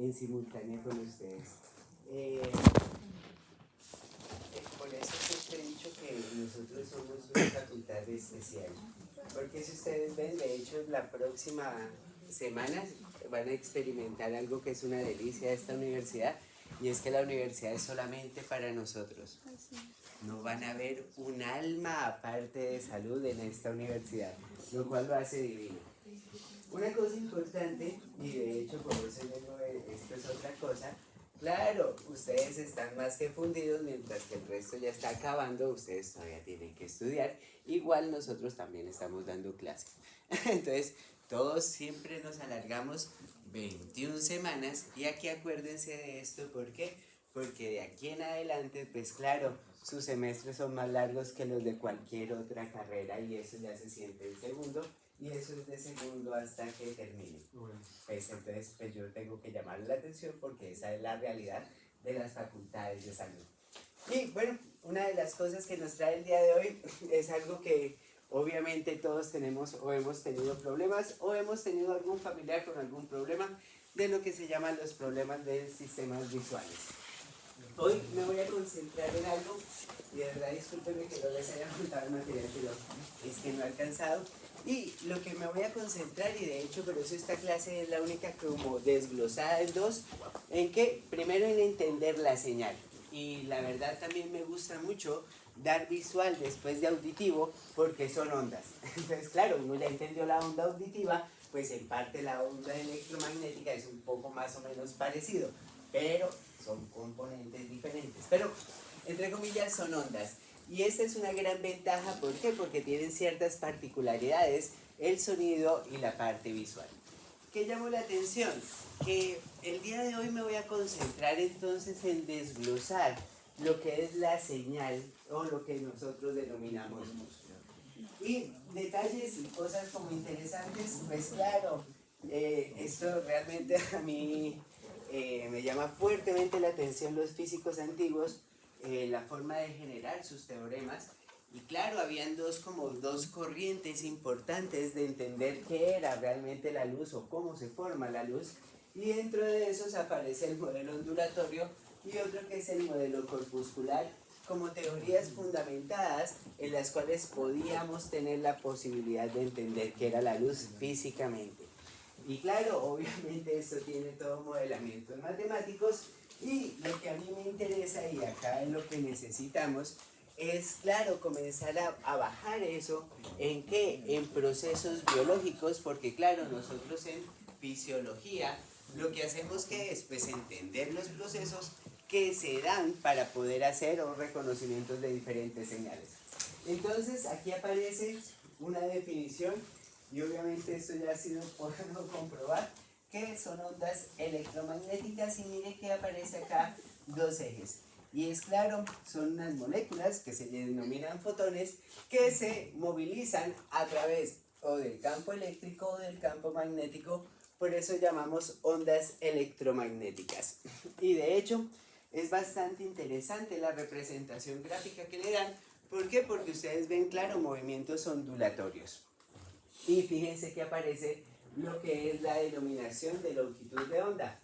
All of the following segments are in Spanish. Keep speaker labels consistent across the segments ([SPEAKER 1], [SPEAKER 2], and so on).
[SPEAKER 1] en simultáneo con ustedes. Por eso siempre he dicho que nosotros somos una facultad especial, porque si ustedes ven, de hecho la próxima semana van a experimentar algo que es una delicia de esta universidad, y es que la universidad es solamente para nosotros. No van a ver un alma aparte de salud en esta universidad, lo cual lo hace divino. Una cosa importante, y de hecho por eso digo, esto es otra cosa, claro, ustedes están más que fundidos mientras que el resto ya está acabando, ustedes todavía tienen que estudiar, igual nosotros también estamos dando clases. Entonces, todos siempre nos alargamos 21 semanas y aquí acuérdense de esto, ¿por qué? Porque de aquí en adelante, pues claro, sus semestres son más largos que los de cualquier otra carrera y eso ya se siente en segundo. Y eso es de segundo hasta que termine. Pues entonces pues yo tengo que llamarle la atención porque esa es la realidad de las facultades de salud. Y bueno, una de las cosas que nos trae el día de hoy es algo que obviamente todos tenemos o hemos tenido problemas o hemos tenido algún familiar con algún problema de lo que se llaman los problemas de sistemas visuales. Hoy me voy a concentrar en algo y de verdad discúlpenme que no les haya montado el material, pero es que no he alcanzado. Y lo que me voy a concentrar, y de hecho por eso esta clase es la única como desglosada en dos, en que primero en entender la señal. Y la verdad también me gusta mucho dar visual después de auditivo porque son ondas. Entonces claro, uno ya entendió la onda auditiva, pues en parte la onda electromagnética es un poco más o menos parecido, pero son componentes diferentes. Pero entre comillas son ondas. Y esta es una gran ventaja, ¿por qué? Porque tienen ciertas particularidades el sonido y la parte visual. ¿Qué llamó la atención? Que el día de hoy me voy a concentrar entonces en desglosar lo que es la señal o lo que nosotros denominamos música. Y detalles y cosas como interesantes, pues claro, esto realmente a mí me llama fuertemente la atención los físicos antiguos, la forma de generar sus teoremas. Y claro, habían dos corrientes importantes de entender qué era realmente la luz o cómo se forma la luz. Y dentro de esos aparece el modelo ondulatorio y otro que es el modelo corpuscular, como teorías fundamentadas en las cuales podíamos tener la posibilidad de entender qué era la luz físicamente. Y claro, obviamente esto tiene todo modelamientos matemáticos y lo que a mí me interesa y acá es lo que necesitamos es, claro, comenzar a bajar eso. ¿En qué? En procesos biológicos, porque claro, nosotros en fisiología lo que hacemos que es pues entender los procesos que se dan para poder hacer reconocimientos de diferentes señales. Entonces aquí aparece una definición y obviamente esto ya ha sido podido comprobar que son ondas electromagnéticas y mire que aparece acá dos ejes. Y es claro, son unas moléculas que se denominan fotones que se movilizan a través o del campo eléctrico o del campo magnético, por eso llamamos ondas electromagnéticas. Y de hecho es bastante interesante la representación gráfica que le dan. ¿Por qué? Porque ustedes ven claro movimientos ondulatorios. Y fíjense que aparece lo que es la denominación de longitud de onda.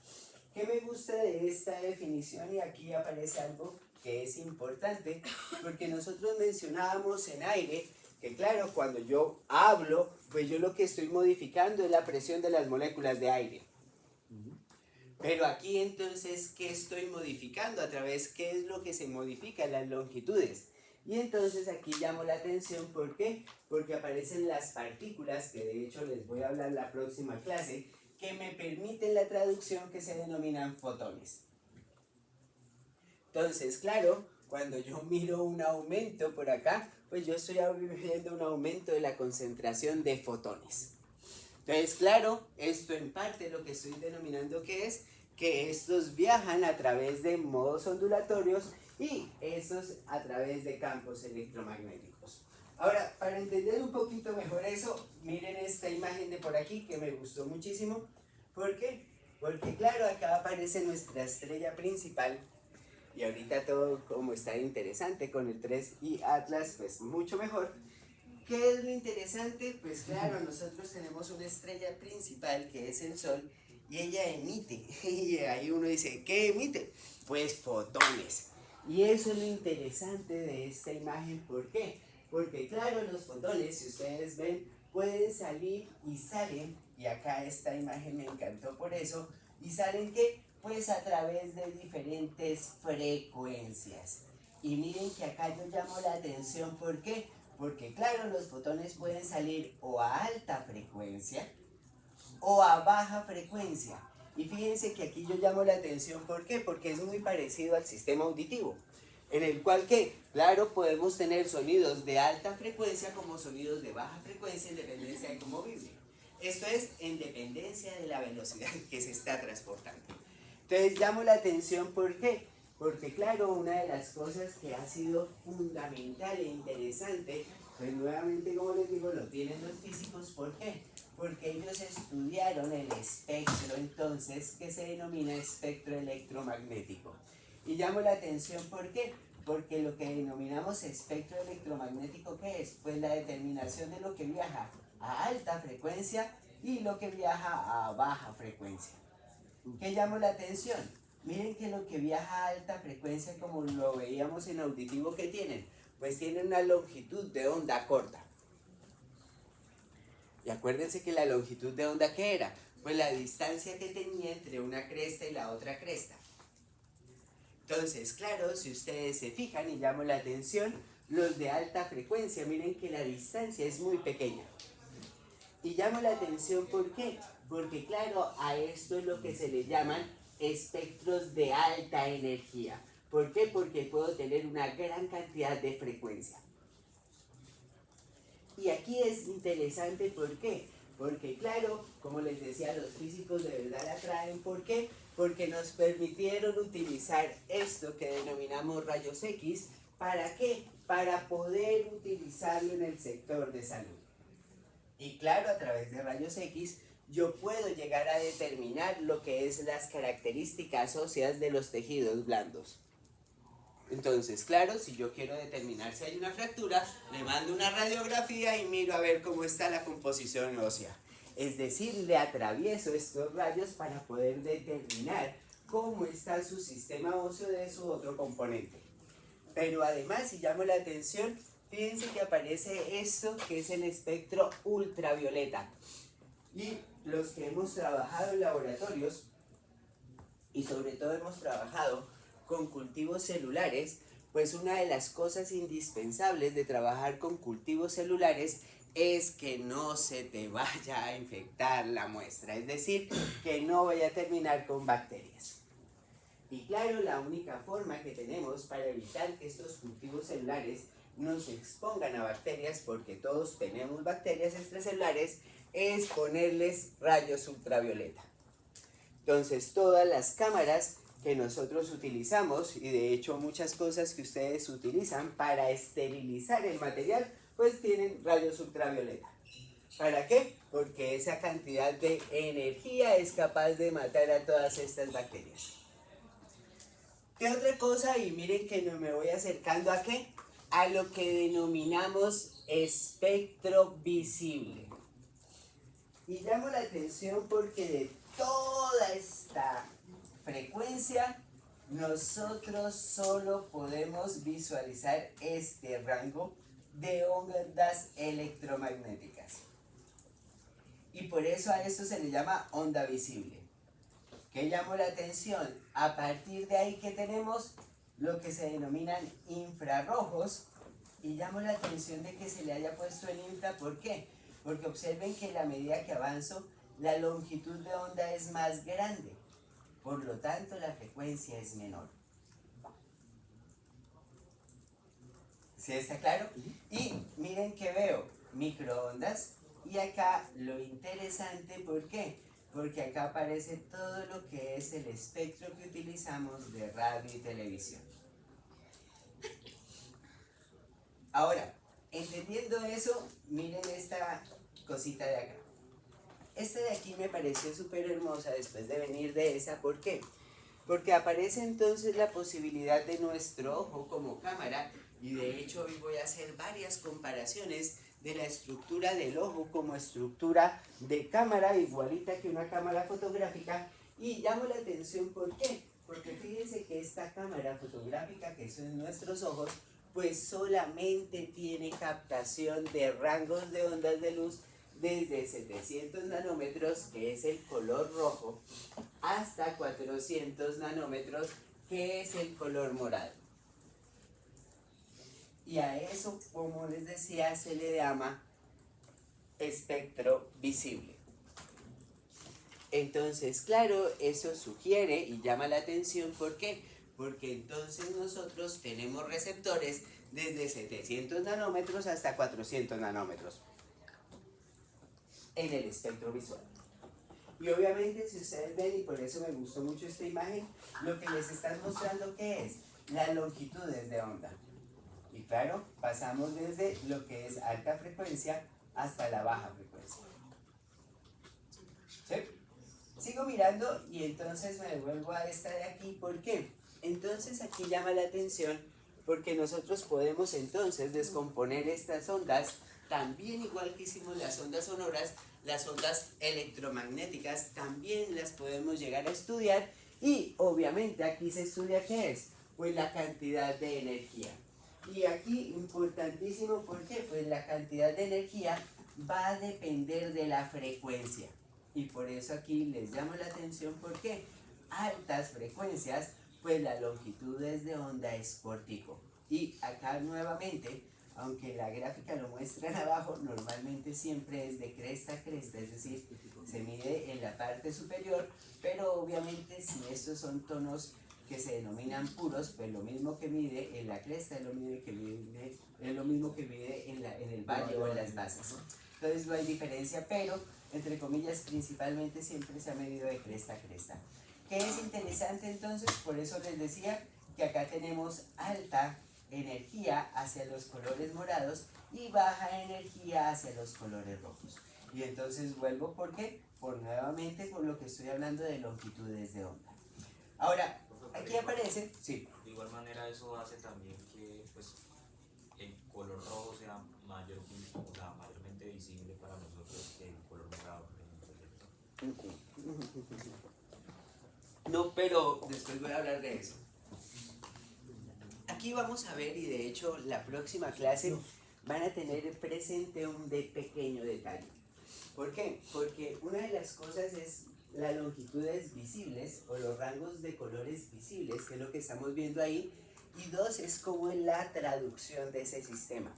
[SPEAKER 1] ¿Qué me gusta de esta definición? Y aquí aparece algo que es importante, porque nosotros mencionábamos en aire que claro, cuando yo hablo, pues yo lo que estoy modificando es la presión de las moléculas de aire. Pero aquí entonces, ¿qué estoy modificando? A través, ¿qué es lo que se modifica en las longitudes? Y entonces aquí llamo la atención, ¿por qué? Porque aparecen las partículas, que de hecho les voy a hablar la próxima clase, que me permiten la traducción que se denominan fotones. Entonces, claro, cuando yo miro un aumento por acá, pues yo estoy viendo un aumento de la concentración de fotones. Entonces, claro, esto en parte lo que estoy denominando que estos viajan a través de modos ondulatorios y estos a través de campos electromagnéticos. Ahora, para entender un poquito mejor eso, miren esta imagen de por aquí que me gustó muchísimo. ¿Por qué? Porque claro, acá aparece nuestra estrella principal y ahorita todo como está interesante con el 3 y Atlas, pues mucho mejor. ¿Qué es lo interesante? Pues claro, nosotros tenemos una estrella principal que es el Sol y ella emite. Y ahí uno dice, ¿qué emite? Pues fotones. Y eso es lo interesante de esta imagen. ¿Por qué? Porque claro, los fotones, si ustedes ven, pueden salir y salen, y acá esta imagen me encantó por eso, y salen ¿qué? Pues a través de diferentes frecuencias. Y miren que acá yo llamo la atención, ¿por qué? Porque claro, los fotones pueden salir o a alta frecuencia o a baja frecuencia. Y fíjense que aquí yo llamo la atención, ¿por qué? Porque es muy parecido al sistema auditivo, en el cual que, claro, podemos tener sonidos de alta frecuencia como sonidos de baja frecuencia en dependencia de cómo vibre. Esto es en dependencia de la velocidad que se está transportando. Entonces llamo la atención, ¿por qué? Porque claro, una de las cosas que ha sido fundamental e interesante, pues nuevamente como les digo, lo tienen los físicos, ¿por qué? Porque ellos estudiaron el espectro entonces que se denomina espectro electromagnético. Y llamo la atención, ¿por qué? Porque lo que denominamos espectro electromagnético, ¿qué es? Pues la determinación de lo que viaja a alta frecuencia y lo que viaja a baja frecuencia. ¿Qué llama la atención? Miren que lo que viaja a alta frecuencia, como lo veíamos en auditivo, ¿qué tienen? Pues tienen una longitud de onda corta. Y acuérdense que la longitud de onda, ¿qué era? Pues la distancia que tenía entre una cresta y la otra cresta. Entonces, claro, si ustedes se fijan y llaman la atención, los de alta frecuencia, miren que la distancia es muy pequeña. Y llamo la atención, ¿por qué? Porque claro, a esto es lo que se le llaman espectros de alta energía. ¿Por qué? Porque puedo tener una gran cantidad de frecuencia. Y aquí es interesante, ¿por qué? Porque claro, como les decía, los físicos de verdad la traen. ¿Por qué? Porque nos permitieron utilizar esto que denominamos rayos X. ¿Para qué? Para poder utilizarlo en el sector de salud. Y claro, a través de rayos X yo puedo llegar a determinar lo que es las características óseas de los tejidos blandos. Entonces, claro, si yo quiero determinar si hay una fractura, le mando una radiografía y miro a ver cómo está la composición ósea. Es decir, le atravieso estos rayos para poder determinar cómo está su sistema óseo de su otro componente. Pero además, si llamo la atención, fíjense que aparece esto que es el espectro ultravioleta. Y los que hemos trabajado en laboratorios, y sobre todo hemos trabajado con cultivos celulares, pues una de las cosas indispensables de trabajar con cultivos celulares es que no se te vaya a infectar la muestra, es decir, que no vaya a terminar con bacterias. Y claro, la única forma que tenemos para evitar que estos cultivos celulares nos expongan a bacterias, porque todos tenemos bacterias extracelulares, es ponerles rayos ultravioleta. Entonces, todas las cámaras que nosotros utilizamos, y de hecho muchas cosas que ustedes utilizan para esterilizar el material, pues tienen rayos ultravioleta. ¿Para qué? Porque esa cantidad de energía es capaz de matar a todas estas bacterias. ¿Qué otra cosa? Y miren que no me voy acercando a qué, a lo que denominamos espectro visible. Y llamo la atención porque de toda esta frecuencia, nosotros solo podemos visualizar este rango de ondas electromagnéticas. Y por eso a esto se le llama onda visible. ¿Qué llamó la atención? A partir de ahí que tenemos lo que se denominan infrarrojos, y llamo la atención de que se le haya puesto el infra. ¿Por qué? Porque observen que a la medida que avanzo, la longitud de onda es más grande, por lo tanto la frecuencia es menor. ¿Sí está claro? Y miren que veo microondas, y acá lo interesante, ¿por qué? Porque acá aparece todo lo que es el espectro que utilizamos de radio y televisión. Ahora, entendiendo eso, miren esta cosita de acá. Esta de aquí me pareció súper hermosa después de venir de esa. ¿Por qué? Porque aparece entonces la posibilidad de nuestro ojo como cámara, y de hecho hoy voy a hacer varias comparaciones de la estructura del ojo como estructura de cámara, igualita que una cámara fotográfica. Y llamo la atención, ¿por qué? Porque fíjense que esta cámara fotográfica, que son nuestros ojos, pues solamente tiene captación de rangos de ondas de luz desde 700 nanómetros, que es el color rojo, hasta 400 nanómetros, que es el color morado. Y a eso, como les decía, se le llama espectro visible. Entonces, claro, eso sugiere y llama la atención, ¿por qué? Porque entonces nosotros tenemos receptores desde 700 nanómetros hasta 400 nanómetros en el espectro visual. Y obviamente, si ustedes ven, y por eso me gustó mucho esta imagen, lo que les están mostrando, ¿qué es? Las longitudes de onda. Y claro, pasamos desde lo que es alta frecuencia hasta la baja frecuencia. ¿Sí? Sigo mirando y entonces me devuelvo a esta de aquí. ¿Por qué? Entonces aquí llama la atención porque nosotros podemos entonces descomponer estas ondas, también igual que hicimos las ondas sonoras, las ondas electromagnéticas también las podemos llegar a estudiar, y obviamente aquí se estudia ¿qué es? Pues la cantidad de energía. Y aquí importantísimo, ¿por qué? Pues la cantidad de energía va a depender de la frecuencia. Y por eso aquí les llamo la atención, ¿por qué? Altas frecuencias, pues la longitud de onda es cortico. Y acá nuevamente, aunque la gráfica lo muestra abajo, normalmente siempre es de cresta a cresta, es decir, se mide en la parte superior, pero obviamente si estos son tonos que se denominan puros, pues lo mismo que mide en la cresta es lo mismo que mide en el valle o en las bases. Entonces no hay diferencia, pero entre comillas principalmente siempre se ha medido de cresta a cresta. ¿Qué es interesante entonces? Por eso les decía que acá tenemos alta energía hacia los colores morados y baja energía hacia los colores rojos. Y entonces vuelvo, ¿por qué? Nuevamente por lo que estoy hablando de longitudes de onda. Ahora, aquí aparece, sí.
[SPEAKER 2] De igual manera eso hace también que pues, el color rojo sea mayormente visible para nosotros que el color morado, por ejemplo.
[SPEAKER 1] No, pero después voy a hablar de eso. Aquí vamos a ver, y de hecho la próxima clase van a tener presente un pequeño detalle. ¿Por qué? Porque una de las cosas es las longitudes visibles o los rangos de colores visibles, que es lo que estamos viendo ahí, y dos es cómo es la traducción de ese sistema.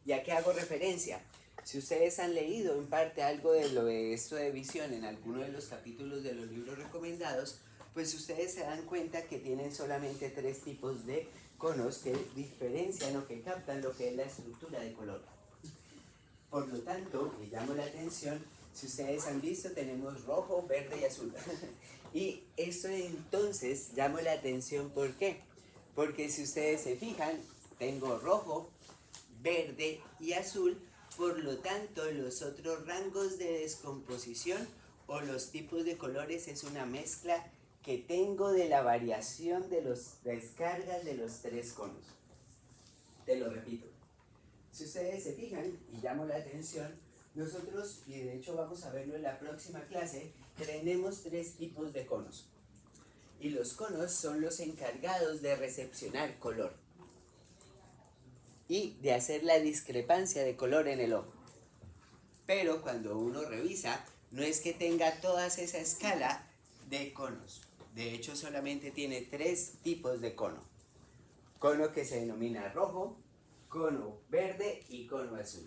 [SPEAKER 1] ¿Y a qué hago referencia? Si ustedes han leído en parte algo de lo de esto de visión en alguno de los capítulos de los libros recomendados, pues ustedes se dan cuenta que tienen solamente 3 tipos de conos que diferencian o que captan lo que es la estructura de color. Por lo tanto, me llama la atención, si ustedes han visto, tenemos rojo, verde y azul. Y esto entonces llama la atención, ¿por qué? Porque si ustedes se fijan, tengo rojo, verde y azul, por lo tanto los otros rangos de descomposición o los tipos de colores es una mezcla que tengo de la variación de las descargas de los 3 conos. Te lo repito. Si ustedes se fijan, y llamo la atención, nosotros, y de hecho vamos a verlo en la próxima clase, tenemos 3 tipos de conos. Y los conos son los encargados de recepcionar color y de hacer la discrepancia de color en el ojo. Pero cuando uno revisa, no es que tenga toda esa escala de conos. De hecho, solamente tiene 3 tipos de cono. Cono que se denomina rojo, cono verde y cono azul.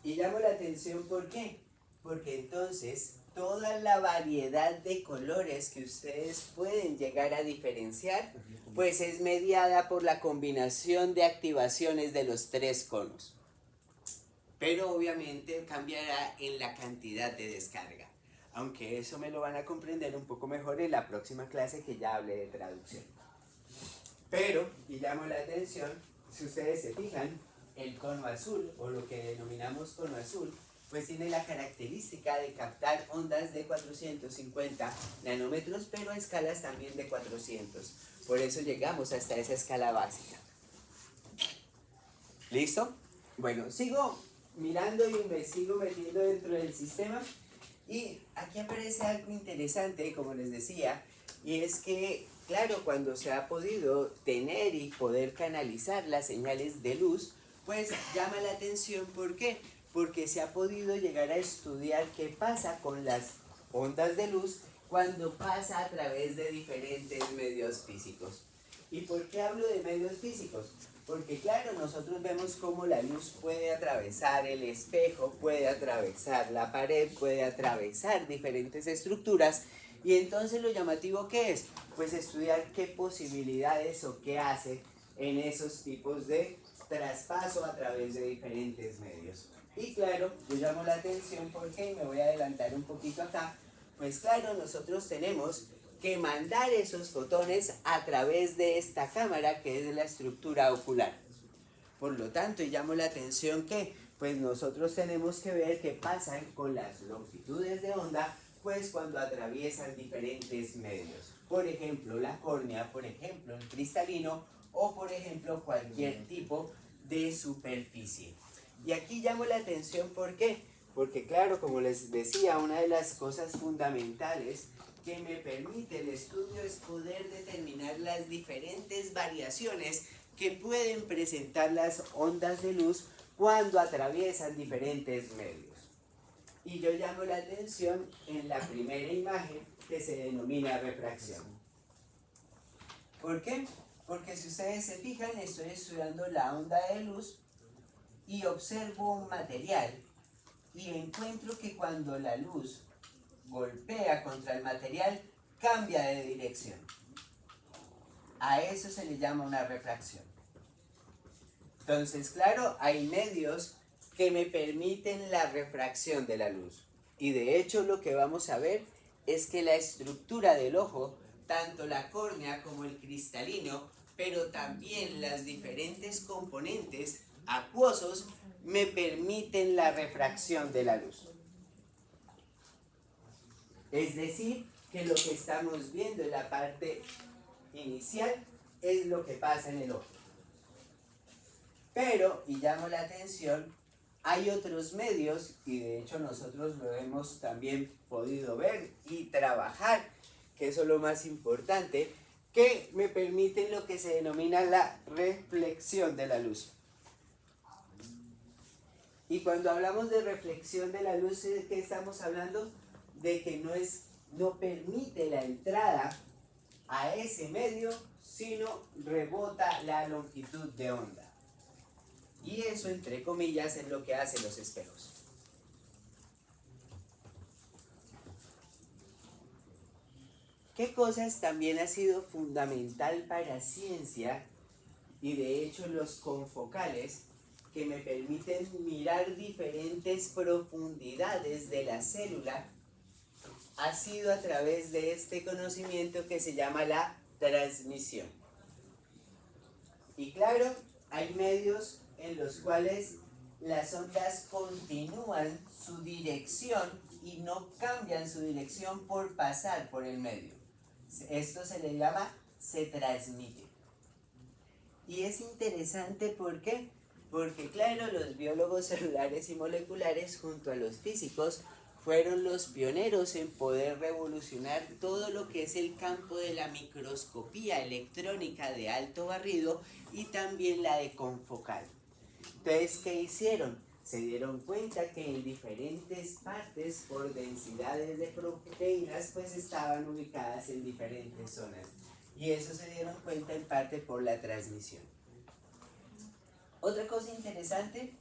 [SPEAKER 1] Y llamo la atención, ¿por qué? Porque entonces toda la variedad de colores que ustedes pueden llegar a diferenciar, pues es mediada por la combinación de activaciones de los 3 conos. Pero obviamente cambiará en la cantidad de descarga. Aunque eso me lo van a comprender un poco mejor en la próxima clase que ya hable de traducción. Pero, y llamo la atención, si ustedes se fijan, el cono azul, o lo que denominamos cono azul, pues tiene la característica de captar ondas de 450 nanómetros, pero a escalas también de 400. Por eso llegamos hasta esa escala básica. ¿Listo? Bueno, sigo mirando y me sigo metiendo dentro del sistema y aquí aparece algo interesante, como les decía, y es que, claro, cuando se ha podido tener y poder canalizar las señales de luz, pues llama la atención. ¿Por qué? Porque se ha podido llegar a estudiar qué pasa con las ondas de luz cuando pasa a través de diferentes medios físicos. ¿Y por qué hablo de medios físicos? Porque claro, nosotros vemos cómo la luz puede atravesar el espejo, puede atravesar la pared, puede atravesar diferentes estructuras. Y entonces lo llamativo ¿qué es? Pues estudiar qué posibilidades o qué hace en esos tipos de traspaso a través de diferentes medios. Y claro, yo llamo la atención porque me voy a adelantar un poquito acá. Pues claro, nosotros tenemos que mandar esos fotones a través de esta cámara que es la estructura ocular. Por lo tanto, llamo la atención que pues nosotros tenemos que ver qué pasa con las longitudes de onda pues cuando atraviesan diferentes medios. Por ejemplo, la córnea, por ejemplo, el cristalino o por ejemplo cualquier tipo de superficie. Y aquí llamo la atención ¿por qué? Porque claro, como les decía, una de las cosas fundamentales que me permite el estudio es poder determinar las diferentes variaciones que pueden presentar las ondas de luz cuando atraviesan diferentes medios. Y yo llamo la atención en la primera imagen que se denomina refracción. ¿Por qué? Porque si ustedes se fijan, estoy estudiando la onda de luz y observo un material y encuentro que cuando la luz golpea contra el material, cambia de dirección. A eso se le llama una refracción. Entonces, claro, hay medios que me permiten la refracción de la luz. Y de hecho lo que vamos a ver es que la estructura del ojo, tanto la córnea como el cristalino, pero también las diferentes componentes acuosos, me permiten la refracción de la luz. Es decir, que lo que estamos viendo en la parte inicial es lo que pasa en el ojo. Pero, y llamo la atención, hay otros medios, y de hecho nosotros lo hemos también podido ver y trabajar, que eso es lo más importante, que me permiten lo que se denomina la reflexión de la luz. Y cuando hablamos de reflexión de la luz, ¿de qué estamos hablando? De que no permite la entrada a ese medio, sino rebota la longitud de onda. Y eso, entre comillas, es lo que hacen los espejos. ¿Qué cosas también ha sido fundamental para ciencia? Y de hecho los confocales que me permiten mirar diferentes profundidades de la célula ha sido a través de este conocimiento que se llama la transmisión. Y claro, hay medios en los cuales las ondas continúan su dirección y no cambian su dirección por pasar por el medio. Esto se le llama, se transmite. Y es interesante, ¿por qué? Porque claro, los biólogos celulares y moleculares junto a los físicos fueron los pioneros en poder revolucionar todo lo que es el campo de la microscopía electrónica de alto barrido y también la de confocal. Entonces, ¿qué hicieron? Se dieron cuenta que en diferentes partes por densidades de proteínas pues estaban ubicadas en diferentes zonas. Y eso se dieron cuenta en parte por la transmisión. Otra cosa interesante,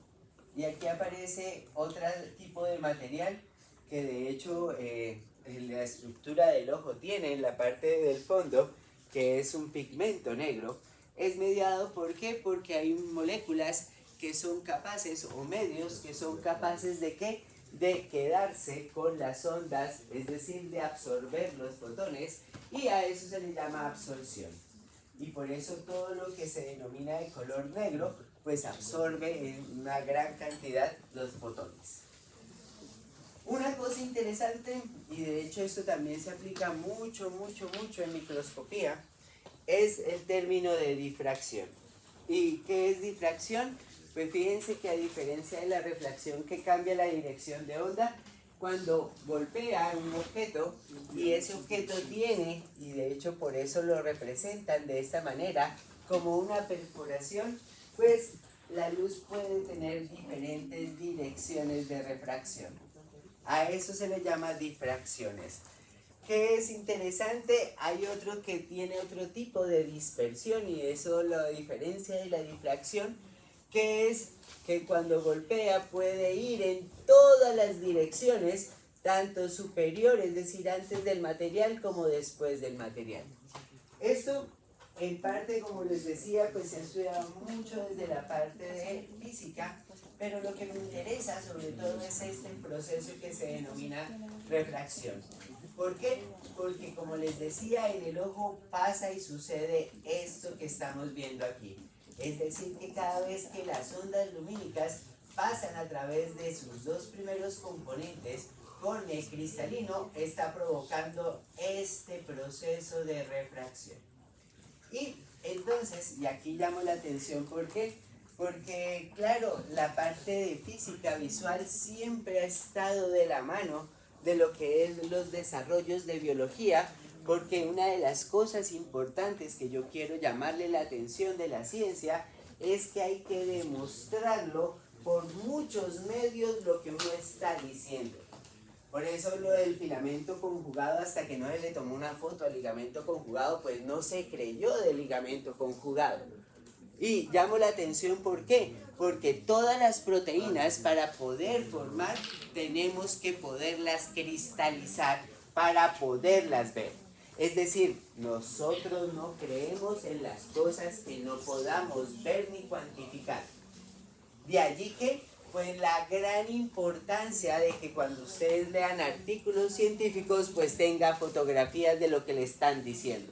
[SPEAKER 1] y aquí aparece otro tipo de material que de hecho la estructura del ojo tiene en la parte del fondo, que es un pigmento negro, es mediado ¿por qué? Porque hay moléculas que son capaces, o medios que son capaces de ¿qué? De quedarse con las ondas, es decir, de absorber los fotones, y a eso se le llama absorción. Y por eso todo lo que se denomina de color negro, pues absorbe en una gran cantidad los fotones. Una cosa interesante, y de hecho esto también se aplica mucho en microscopía, es el término de difracción. ¿Y qué es difracción? Pues fíjense que a diferencia de la refracción que cambia la dirección de onda, cuando golpea un objeto y ese objeto tiene, y de hecho por eso lo representan de esta manera, como una perforación, pues la luz puede tener diferentes direcciones de refracción. A eso se le llama difracciones. ¿Qué es interesante? Hay otro que tiene otro tipo de dispersión y eso la diferencia de la difracción, que es que cuando golpea puede ir en todas las direcciones, tanto superior, es decir, antes del material como después del material. Esto, en parte, como les decía, pues se ha estudiado mucho desde la parte de física, pero lo que me interesa sobre todo es este proceso que se denomina refracción. ¿Por qué? Porque como les decía, en el ojo pasa y sucede esto que estamos viendo aquí. Es decir, que cada vez que las ondas lumínicas pasan a través de sus dos primeros componentes, con el cristalino está provocando este proceso de refracción. Y entonces, y aquí llamo la atención, ¿por qué? Porque, claro, la parte de física visual siempre ha estado de la mano de lo que es los desarrollos de biología, porque una de las cosas importantes que yo quiero llamarle la atención de la ciencia es que hay que demostrarlo por muchos medios lo que uno está diciendo. Por eso lo del filamento conjugado, hasta que no se le tomó una foto al ligamento conjugado, pues no se creyó del ligamento conjugado. Y llamo la atención, ¿por qué? Porque todas las proteínas, para poder formar, tenemos que poderlas cristalizar para poderlas ver. Es decir, nosotros no creemos en las cosas que no podamos ver ni cuantificar. De allí que, pues la gran importancia de que cuando ustedes lean artículos científicos, pues tenga fotografías de lo que le están diciendo.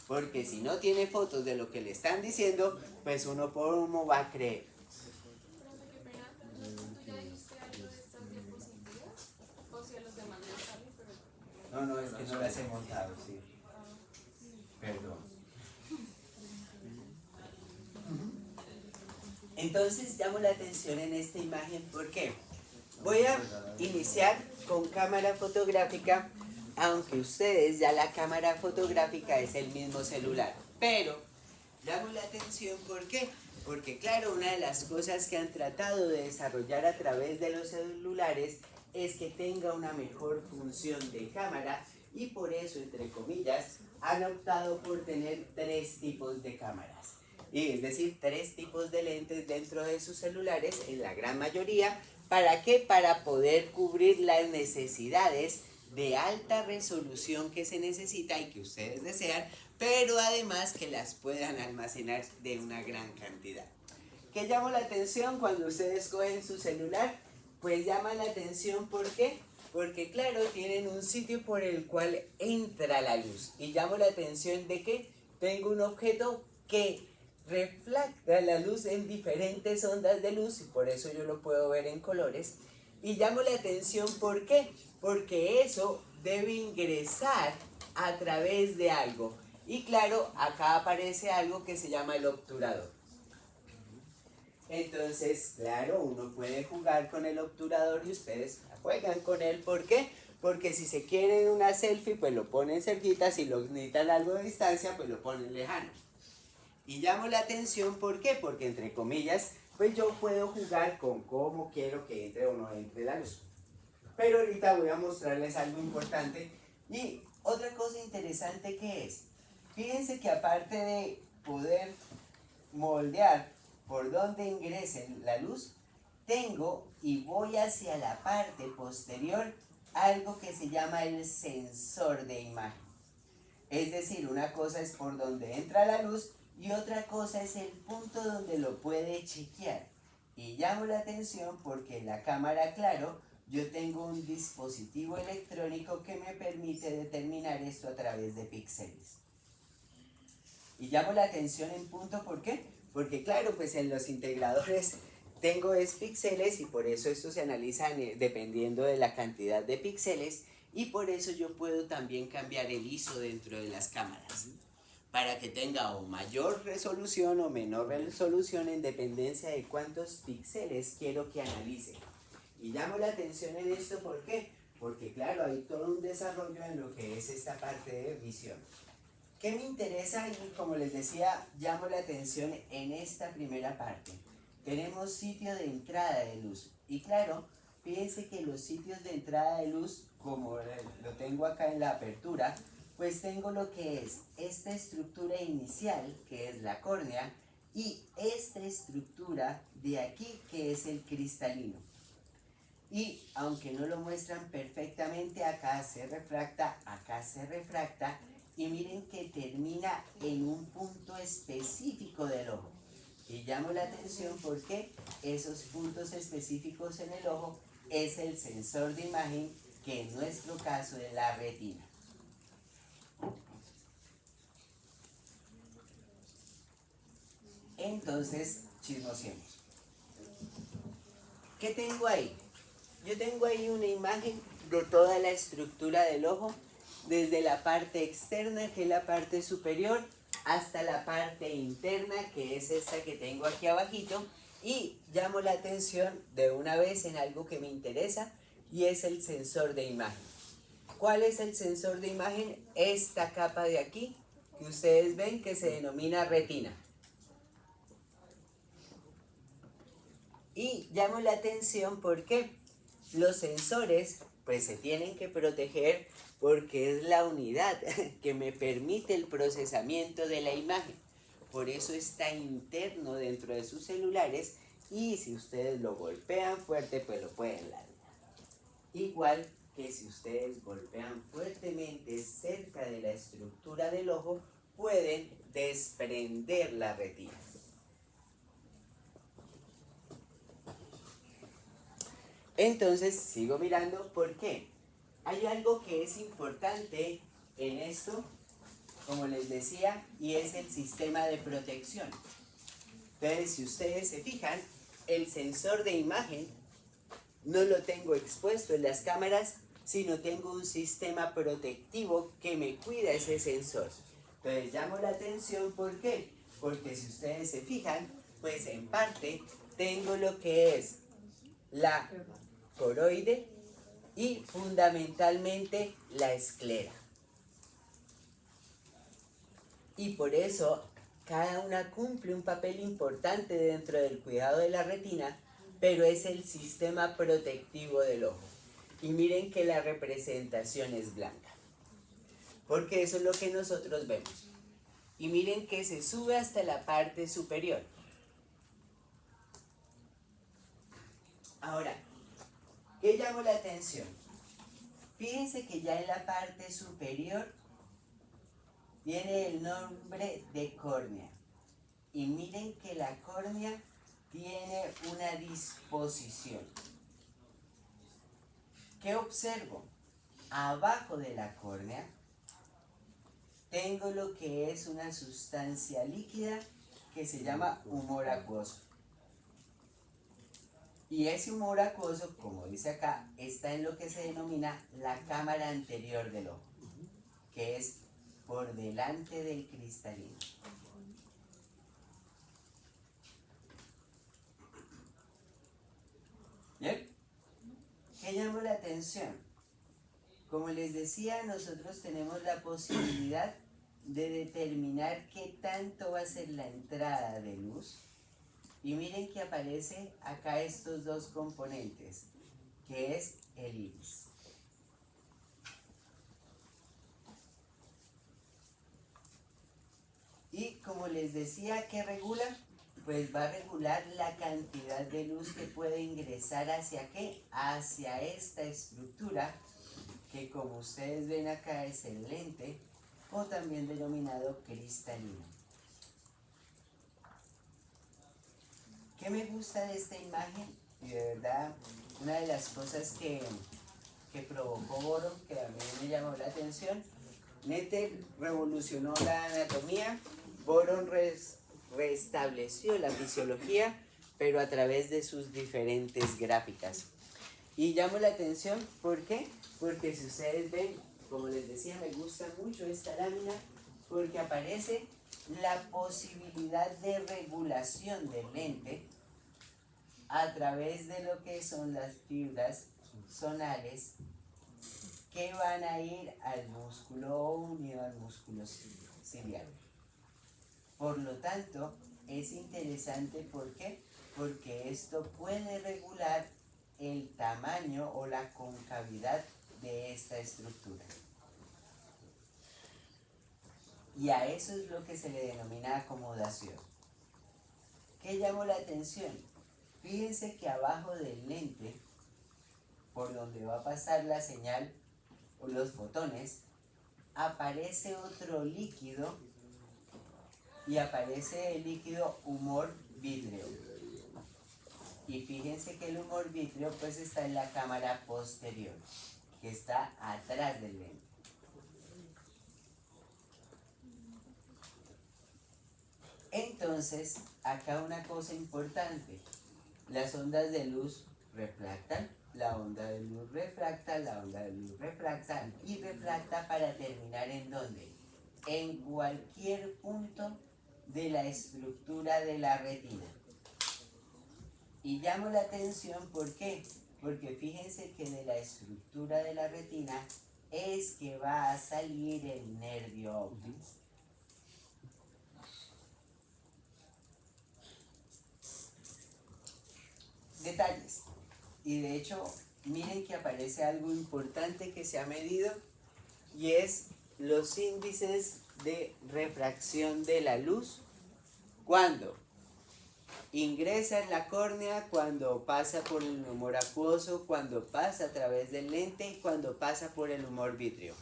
[SPEAKER 1] Porque si no tiene fotos de lo que le están diciendo, pues uno cómo va a creer.
[SPEAKER 3] Profe, qué pena, ¿tú ya dijiste algo de estas diapositivas? O si a los demás les sale, pero...
[SPEAKER 1] No, es que no las he montado, sí. Perdón. Entonces llamo la atención en esta imagen, ¿por qué? Voy a iniciar con cámara fotográfica, aunque ustedes ya la cámara fotográfica es el mismo celular, pero llamo la atención, ¿por qué? Porque claro, una de las cosas que han tratado de desarrollar a través de los celulares es que tenga una mejor función de cámara y por eso, entre comillas, han optado por tener 3 tipos de cámaras. Y es decir, 3 tipos de lentes dentro de sus celulares, en la gran mayoría. ¿Para qué? Para poder cubrir las necesidades de alta resolución que se necesita y que ustedes desean, pero además que las puedan almacenar de una gran cantidad. ¿Qué llama la atención cuando ustedes cogen su celular? Pues llama la atención, ¿por qué? Porque claro, tienen un sitio por el cual entra la luz. Y llamo la atención de que tengo un objeto que refleja la luz en diferentes ondas de luz y por eso yo lo puedo ver en colores. Y llamo la atención, ¿por qué? Porque eso debe ingresar a través de algo. Y claro, acá aparece algo que se llama el obturador. Entonces, claro, uno puede jugar con el obturador y ustedes juegan con él. ¿Por qué? Porque si se quieren una selfie, pues lo ponen cerquita. Si lo necesitan algo de distancia, pues lo ponen lejano. Y llamo la atención, ¿por qué? Porque entre comillas, pues yo puedo jugar con cómo quiero que entre o no entre la luz. Pero ahorita voy a mostrarles algo importante. Y otra cosa interesante que es, fíjense que aparte de poder moldear por donde ingrese la luz, tengo y voy hacia la parte posterior algo que se llama el sensor de imagen. Es decir, una cosa es por donde entra la luz y otra cosa es el punto donde lo puede chequear. Y llamo la atención porque en la cámara, claro, yo tengo un dispositivo electrónico que me permite determinar esto a través de píxeles. Y llamo la atención en punto, ¿por qué? Porque claro, pues en los integradores tengo píxeles y por eso estos se analizan dependiendo de la cantidad de píxeles y por eso yo puedo también cambiar el ISO dentro de las cámaras. para que tenga o mayor resolución o menor resolución en dependencia de cuántos píxeles quiero que analice. Y llamo la atención en esto, ¿por qué? Porque claro, hay todo un desarrollo en lo que es esta parte de visión. ¿Qué me interesa? Y como les decía, llamo la atención en esta primera parte. Tenemos sitio de entrada de luz. Y claro, fíjense que los sitios de entrada de luz, como lo tengo acá en la apertura, pues tengo lo que es esta estructura inicial, que es la córnea, y esta estructura de aquí, que es el cristalino. Y aunque no lo muestran perfectamente, acá se refracta, y miren que termina en un punto específico del ojo. Y llamo la atención porque esos puntos específicos en el ojo es el sensor de imagen, que en nuestro caso es la retina. Entonces, chismosemos. ¿Qué tengo ahí? Yo tengo ahí una imagen de toda la estructura del ojo, desde la parte externa, que es la parte superior, hasta la parte interna, que es esta que tengo aquí abajito, y llamo la atención de una vez en algo que me interesa, y es el sensor de imagen. ¿Cuál es el sensor de imagen? Esta capa de aquí, que ustedes ven que se denomina retina. Y llamo la atención porque los sensores pues se tienen que proteger, porque es la unidad que me permite el procesamiento de la imagen. Por eso está interno dentro de sus celulares, y si ustedes lo golpean fuerte pues lo pueden dañar. Igual que si ustedes golpean fuertemente cerca de la estructura del ojo, pueden desprender la retina. Entonces sigo mirando, ¿por qué? Hay algo que es importante en esto, como les decía, y es el sistema de protección. Entonces, si ustedes se fijan, el sensor de imagen no lo tengo expuesto en las cámaras, sino tengo un sistema protectivo que me cuida ese sensor. Entonces llamo la atención, ¿por qué? Porque si ustedes se fijan, pues en parte tengo lo que es la coroide y fundamentalmente la esclera. Y por eso cada una cumple un papel importante dentro del cuidado de la retina, pero es el sistema protectivo del ojo. Y miren que la representación es blanca, porque eso es lo que nosotros vemos. Y miren que se sube hasta la parte superior. Ahora, ¿qué llamó la atención? Fíjense que ya en la parte superior tiene el nombre de córnea. Y miren que la córnea tiene una disposición. ¿Qué observo? Abajo de la córnea tengo lo que es una sustancia líquida que se llama humor acuoso. Y ese humor acuoso, como dice acá, está en lo que se denomina la cámara anterior del ojo, que es por delante del cristalino. ¿Bien? ¿Qué llamó la atención? Como les decía, nosotros tenemos la posibilidad de determinar qué tanto va a ser la entrada de luz. Y miren que aparece acá estos dos componentes, que es el iris. Y como les decía, ¿qué regula? Pues va a regular la cantidad de luz que puede ingresar hacia ¿qué? Hacia esta estructura, que como ustedes ven acá es el lente, o también denominado cristalino. ¿Qué me gusta de esta imagen? Y de verdad, una de las cosas que provocó Boron, que a mí me llamó la atención, Nether revolucionó la anatomía, Boron restableció la fisiología, pero a través de sus diferentes gráficas. Y llamo la atención, ¿por qué? Porque si ustedes ven, como les decía, me gusta mucho esta lámina, Porque aparece la posibilidad de regulación del lente a través de lo que son las fibras zonales que van a ir al músculo unido al músculo ciliar. Por lo tanto, es interesante, ¿por qué? Porque esto puede regular el tamaño o la concavidad de esta estructura. Y a eso es lo que se le denomina acomodación. ¿Qué llamó la atención? Fíjense que abajo del lente, por donde va a pasar la señal o los fotones, aparece otro líquido y aparece el líquido humor vítreo. Y fíjense que el humor vítreo pues está en la cámara posterior, que está atrás del lente. Entonces, acá una cosa importante, las ondas de luz refractan, la onda de luz refracta, la onda de luz refracta y refracta para terminar ¿en dónde? En cualquier punto de la estructura de la retina. Y llamo la atención, ¿por qué? Porque fíjense que de la estructura de la retina es que va a salir el nervio óptico. Detalles. Y de hecho, miren que aparece algo importante que se ha medido y es los índices de refracción de la luz cuando ingresa en la córnea, cuando pasa por el humor acuoso, cuando pasa a través del lente y cuando pasa por el humor vítreo.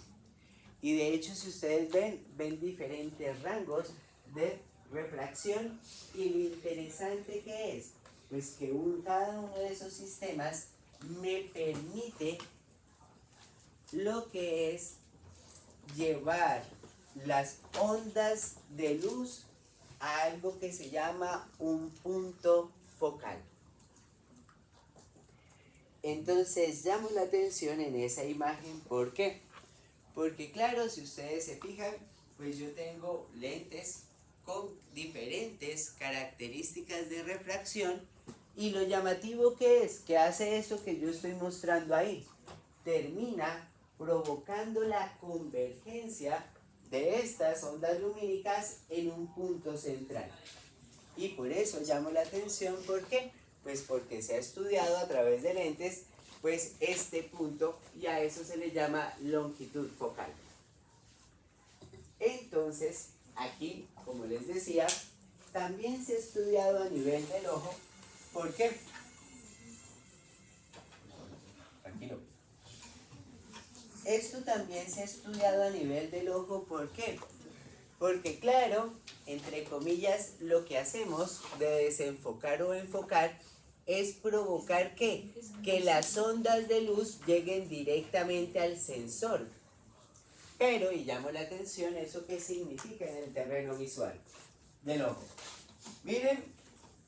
[SPEAKER 1] Y de hecho, si ustedes ven diferentes rangos de refracción y lo interesante que es, pues que cada uno de esos sistemas me permite lo que es llevar las ondas de luz a algo que se llama un punto focal. Entonces llamo la atención en esa imagen, ¿por qué? Porque claro, si ustedes se fijan, pues yo tengo lentes con diferentes características de refracción y lo llamativo que es, que hace eso que yo estoy mostrando ahí, termina provocando la convergencia de estas ondas lumínicas en un punto central. Y por eso llamo la atención, ¿por qué? Pues porque se ha estudiado a través de lentes, pues este punto, y a eso se le llama longitud focal. Entonces, aquí, como les decía, también se ha estudiado a nivel del ojo, ¿por qué? Tranquilo. Esto también se ha estudiado a nivel del ojo, ¿por qué? Porque claro, entre comillas, lo que hacemos de desenfocar o enfocar es provocar ¿qué? Que las ondas de luz lleguen directamente al sensor. Pero, y llamo la atención, ¿eso qué significa en el terreno visual del ojo? Miren,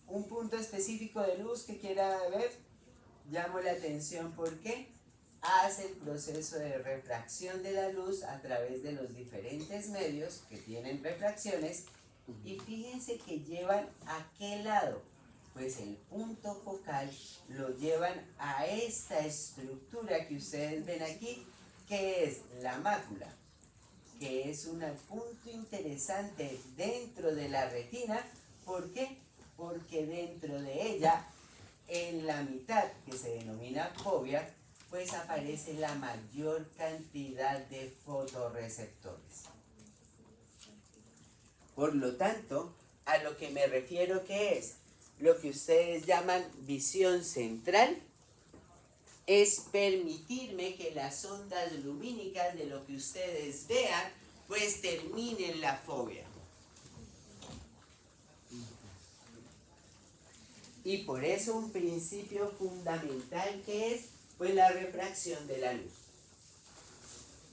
[SPEAKER 1] un punto específico de luz que quiera ver, llamo la atención, ¿por qué? Hace el proceso de refracción de la luz a través de los diferentes medios que tienen refracciones y fíjense que llevan ¿a qué lado? Pues el punto focal lo llevan a esta estructura que ustedes ven aquí, que es la mácula, que es un punto interesante dentro de la retina. ¿Por qué? Porque dentro de ella, en la mitad que se denomina fovea, pues aparece la mayor cantidad de fotorreceptores. Por lo tanto, a lo que me refiero que es lo que ustedes llaman visión central, es permitirme que las ondas lumínicas de lo que ustedes vean, pues terminen la fovea. Y por eso un principio fundamental que es pues la refracción de la luz.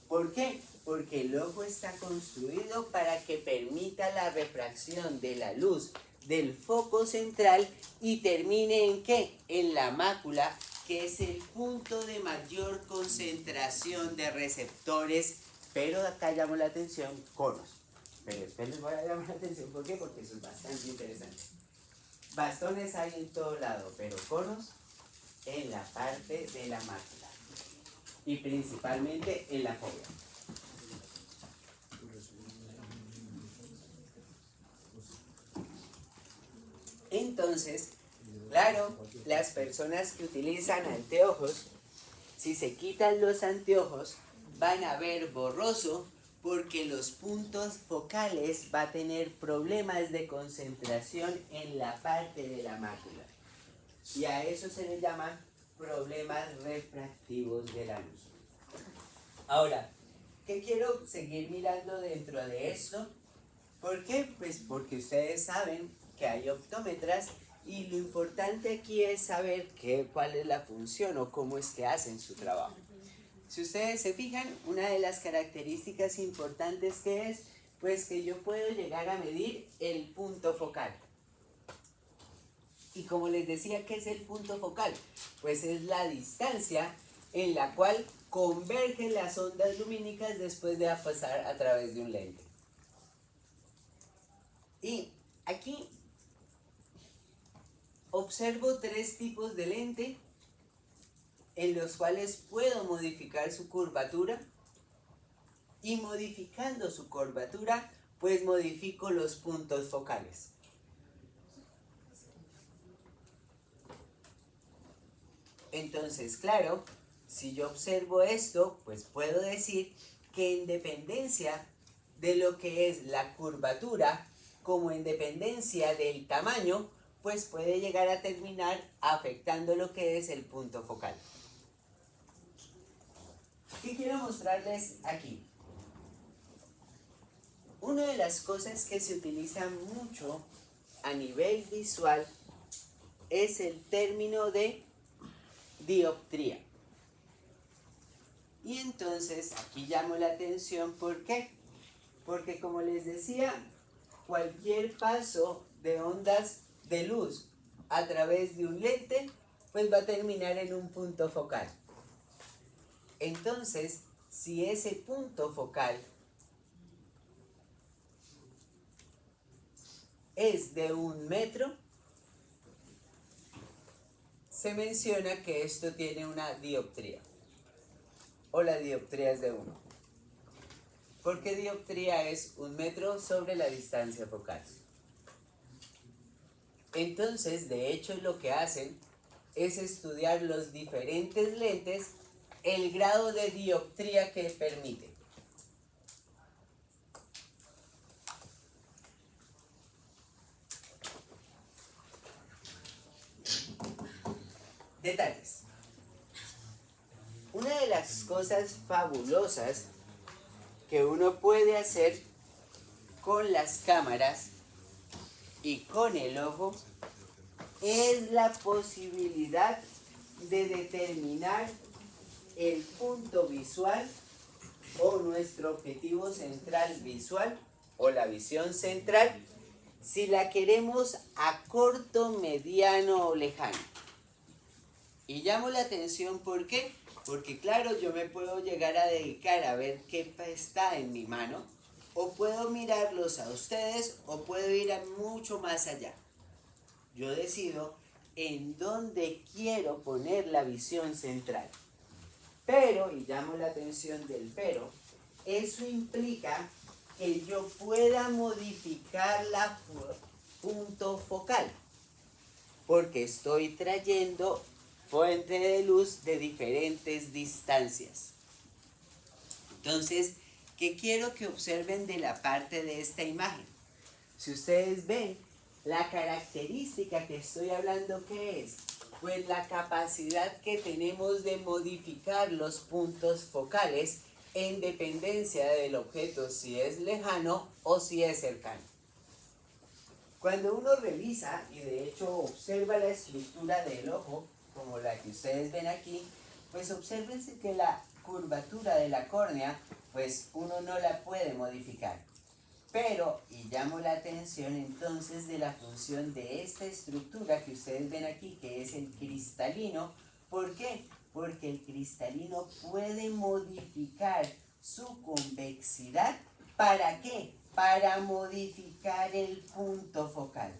[SPEAKER 1] ¿Por qué? Porque el ojo está construido para que permita la refracción de la luz del foco central y termine ¿en qué? En la mácula, que es el punto de mayor concentración de receptores, pero acá llamo la atención, conos. pero después les voy a llamar la atención. ¿Por qué? Porque eso es bastante interesante. Bastones hay en todo lado, pero conos en la parte de la mácula y principalmente en la fobia. Entonces, claro, las personas que utilizan anteojos, si se quitan los anteojos, van a ver borroso porque los puntos focales va a tener problemas de concentración en la parte de la mácula. Y a eso se le llaman problemas refractivos de la luz. Ahora, ¿qué quiero seguir mirando dentro de esto? ¿Por qué? Pues porque ustedes saben que hay optómetras y lo importante aquí es saber cuál es la función o cómo es que hacen su trabajo. Si ustedes se fijan, una de las características importantes que es, pues que yo puedo llegar a medir el punto focal. Y como les decía, ¿qué es el punto focal? Pues es la distancia en la cual convergen las ondas lumínicas después de pasar a través de un lente. Y aquí observo tres tipos de lente en los cuales puedo modificar su curvatura y modificando su curvatura pues modifico los puntos focales. Entonces, claro, si yo observo esto, pues puedo decir que en dependencia de lo que es la curvatura, como en dependencia del tamaño, pues puede llegar a terminar afectando lo que es el punto focal. ¿Qué quiero mostrarles aquí? Una de las cosas que se utiliza mucho a nivel visual es el término de dioptría. Y entonces aquí llamo la atención, ¿por qué? Porque como les decía, cualquier paso de ondas de luz a través de un lente, pues va a terminar en un punto focal. Entonces, si ese punto focal es de 1 metro, se menciona que esto tiene una dioptría, o la dioptría es de 1. Porque dioptría es 1 metro sobre la distancia focal. Entonces, de hecho, lo que hacen es estudiar los diferentes lentes, el grado de dioptría que permite. Detalles. Una de las cosas fabulosas que uno puede hacer con las cámaras y con el ojo es la posibilidad de determinar el punto visual o nuestro objetivo central visual o la visión central si la queremos a corto, mediano o lejano. Y llamo la atención, ¿por qué? Porque claro, yo me puedo llegar a dedicar a ver qué está en mi mano, o puedo mirarlos a ustedes, o puedo ir a mucho más allá. Yo decido en dónde quiero poner la visión central. Pero, y llamo la atención del pero, eso implica que yo pueda modificar la punto focal, porque estoy trayendo fuente de luz de diferentes distancias. Entonces, ¿qué quiero que observen de la parte de esta imagen? Si ustedes ven, la característica que estoy hablando, ¿qué es? Pues la capacidad que tenemos de modificar los puntos focales en dependencia del objeto, si es lejano o si es cercano. Cuando uno revisa, y de hecho observa la estructura del ojo, como la que ustedes ven aquí, pues obsérvense que la curvatura de la córnea, pues uno no la puede modificar. Pero, y llamo la atención entonces de la función de esta estructura que ustedes ven aquí, que es el cristalino. ¿Por qué? Porque el cristalino puede modificar su convexidad. ¿Para qué? para modificar el punto focal.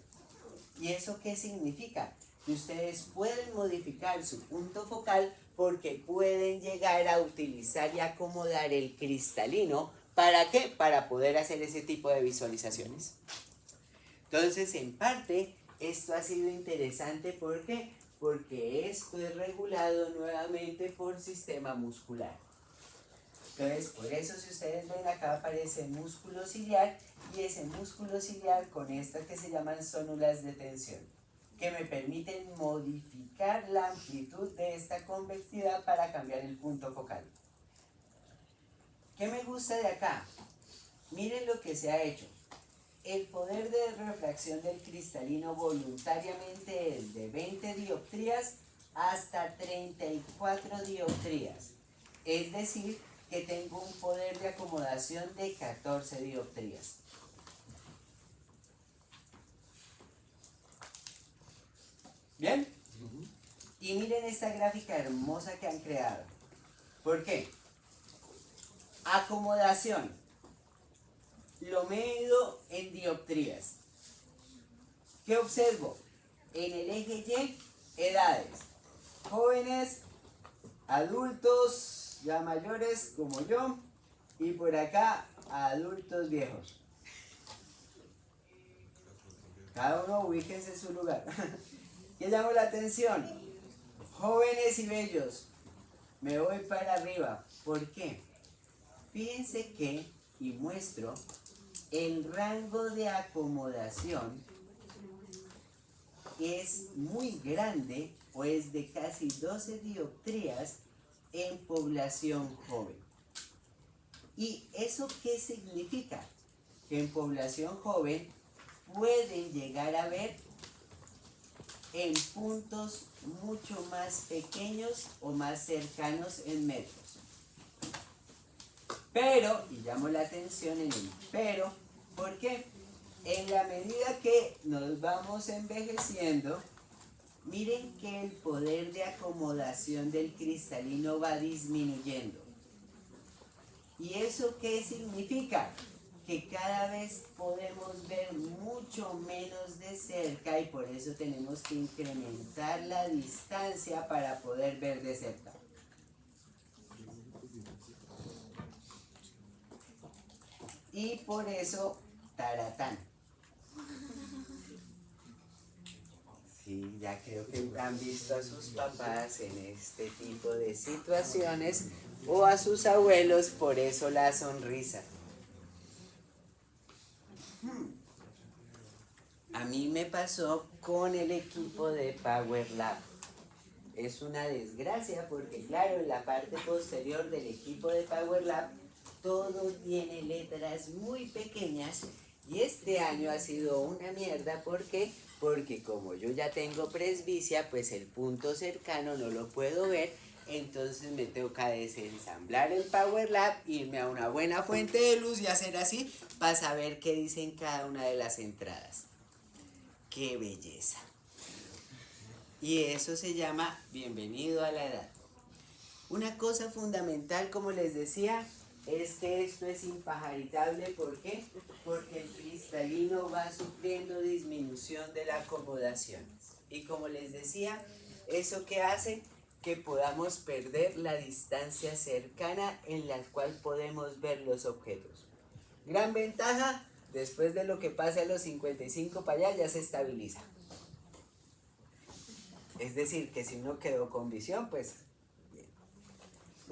[SPEAKER 1] ¿Y eso qué significa? Que ustedes pueden modificar su punto focal porque pueden llegar a utilizar y acomodar el cristalino. ¿Para qué? Para poder hacer ese tipo de visualizaciones. Entonces, en parte, esto ha sido interesante. ¿Por qué? Porque esto es regulado nuevamente por sistema muscular. Entonces, por eso si ustedes ven acá aparece músculo ciliar y ese músculo ciliar con estas que se llaman zónulas de tensión, que me permiten modificar la amplitud de esta convexidad para cambiar el punto focal. ¿Qué me gusta de acá? Miren lo que se ha hecho. El poder de refracción del cristalino voluntariamente es de 20 dioptrías hasta 34 dioptrías. Es decir, que tengo un poder de acomodación de 14 dioptrías. ¿Bien? Y miren esta gráfica hermosa que han creado. ¿Por qué? Acomodación. Lo mido en dioptrías. ¿Qué observo? En el eje Y, edades. Jóvenes, adultos, ya mayores como yo, y por acá, adultos viejos. Cada uno ubíquense en su lugar. ¿Qué llamó la atención? Jóvenes y bellos. Me voy para arriba. ¿Por qué? Fíjense que, y muestro, el rango de acomodación es muy grande, o es de casi 12 dioptrías en población joven. ¿Y eso qué significa? Que en población joven pueden llegar a ver en puntos mucho más pequeños o más cercanos en metros. Pero, y llamo la atención en el pero, ¿por qué? En la medida que nos vamos envejeciendo, miren que el poder de acomodación del cristalino va disminuyendo. ¿Y eso qué significa? Que cada vez podemos ver mucho menos de cerca y por eso tenemos que incrementar la distancia para poder ver de cerca. Y por eso, taratán. Sí, ya creo que han visto a sus papás en este tipo de situaciones o a sus abuelos, por eso la sonrisa. A mí me pasó con el equipo de Power Lab. Es una desgracia porque claro, en la parte posterior del equipo de Power Lab todo tiene letras muy pequeñas y este año ha sido una mierda. ¿Por qué? Porque como yo ya tengo presbicia, pues el punto cercano no lo puedo ver, entonces me toca desensamblar el Power Lab, irme a una buena fuente de luz y hacer así para saber qué dicen cada una de las entradas. ¡Qué belleza! Y eso se llama bienvenido a la edad. Una cosa fundamental, como les decía, es que esto es impajaritable. ¿Por qué? Porque el cristalino va sufriendo disminución de la acomodación. Y como les decía, ¿eso qué hace? Que podamos perder la distancia cercana en la cual podemos ver los objetos. Gran ventaja, después de lo que pasa a los 55 para allá, ya se estabiliza. Es decir, que si uno quedó con visión, pues... bien.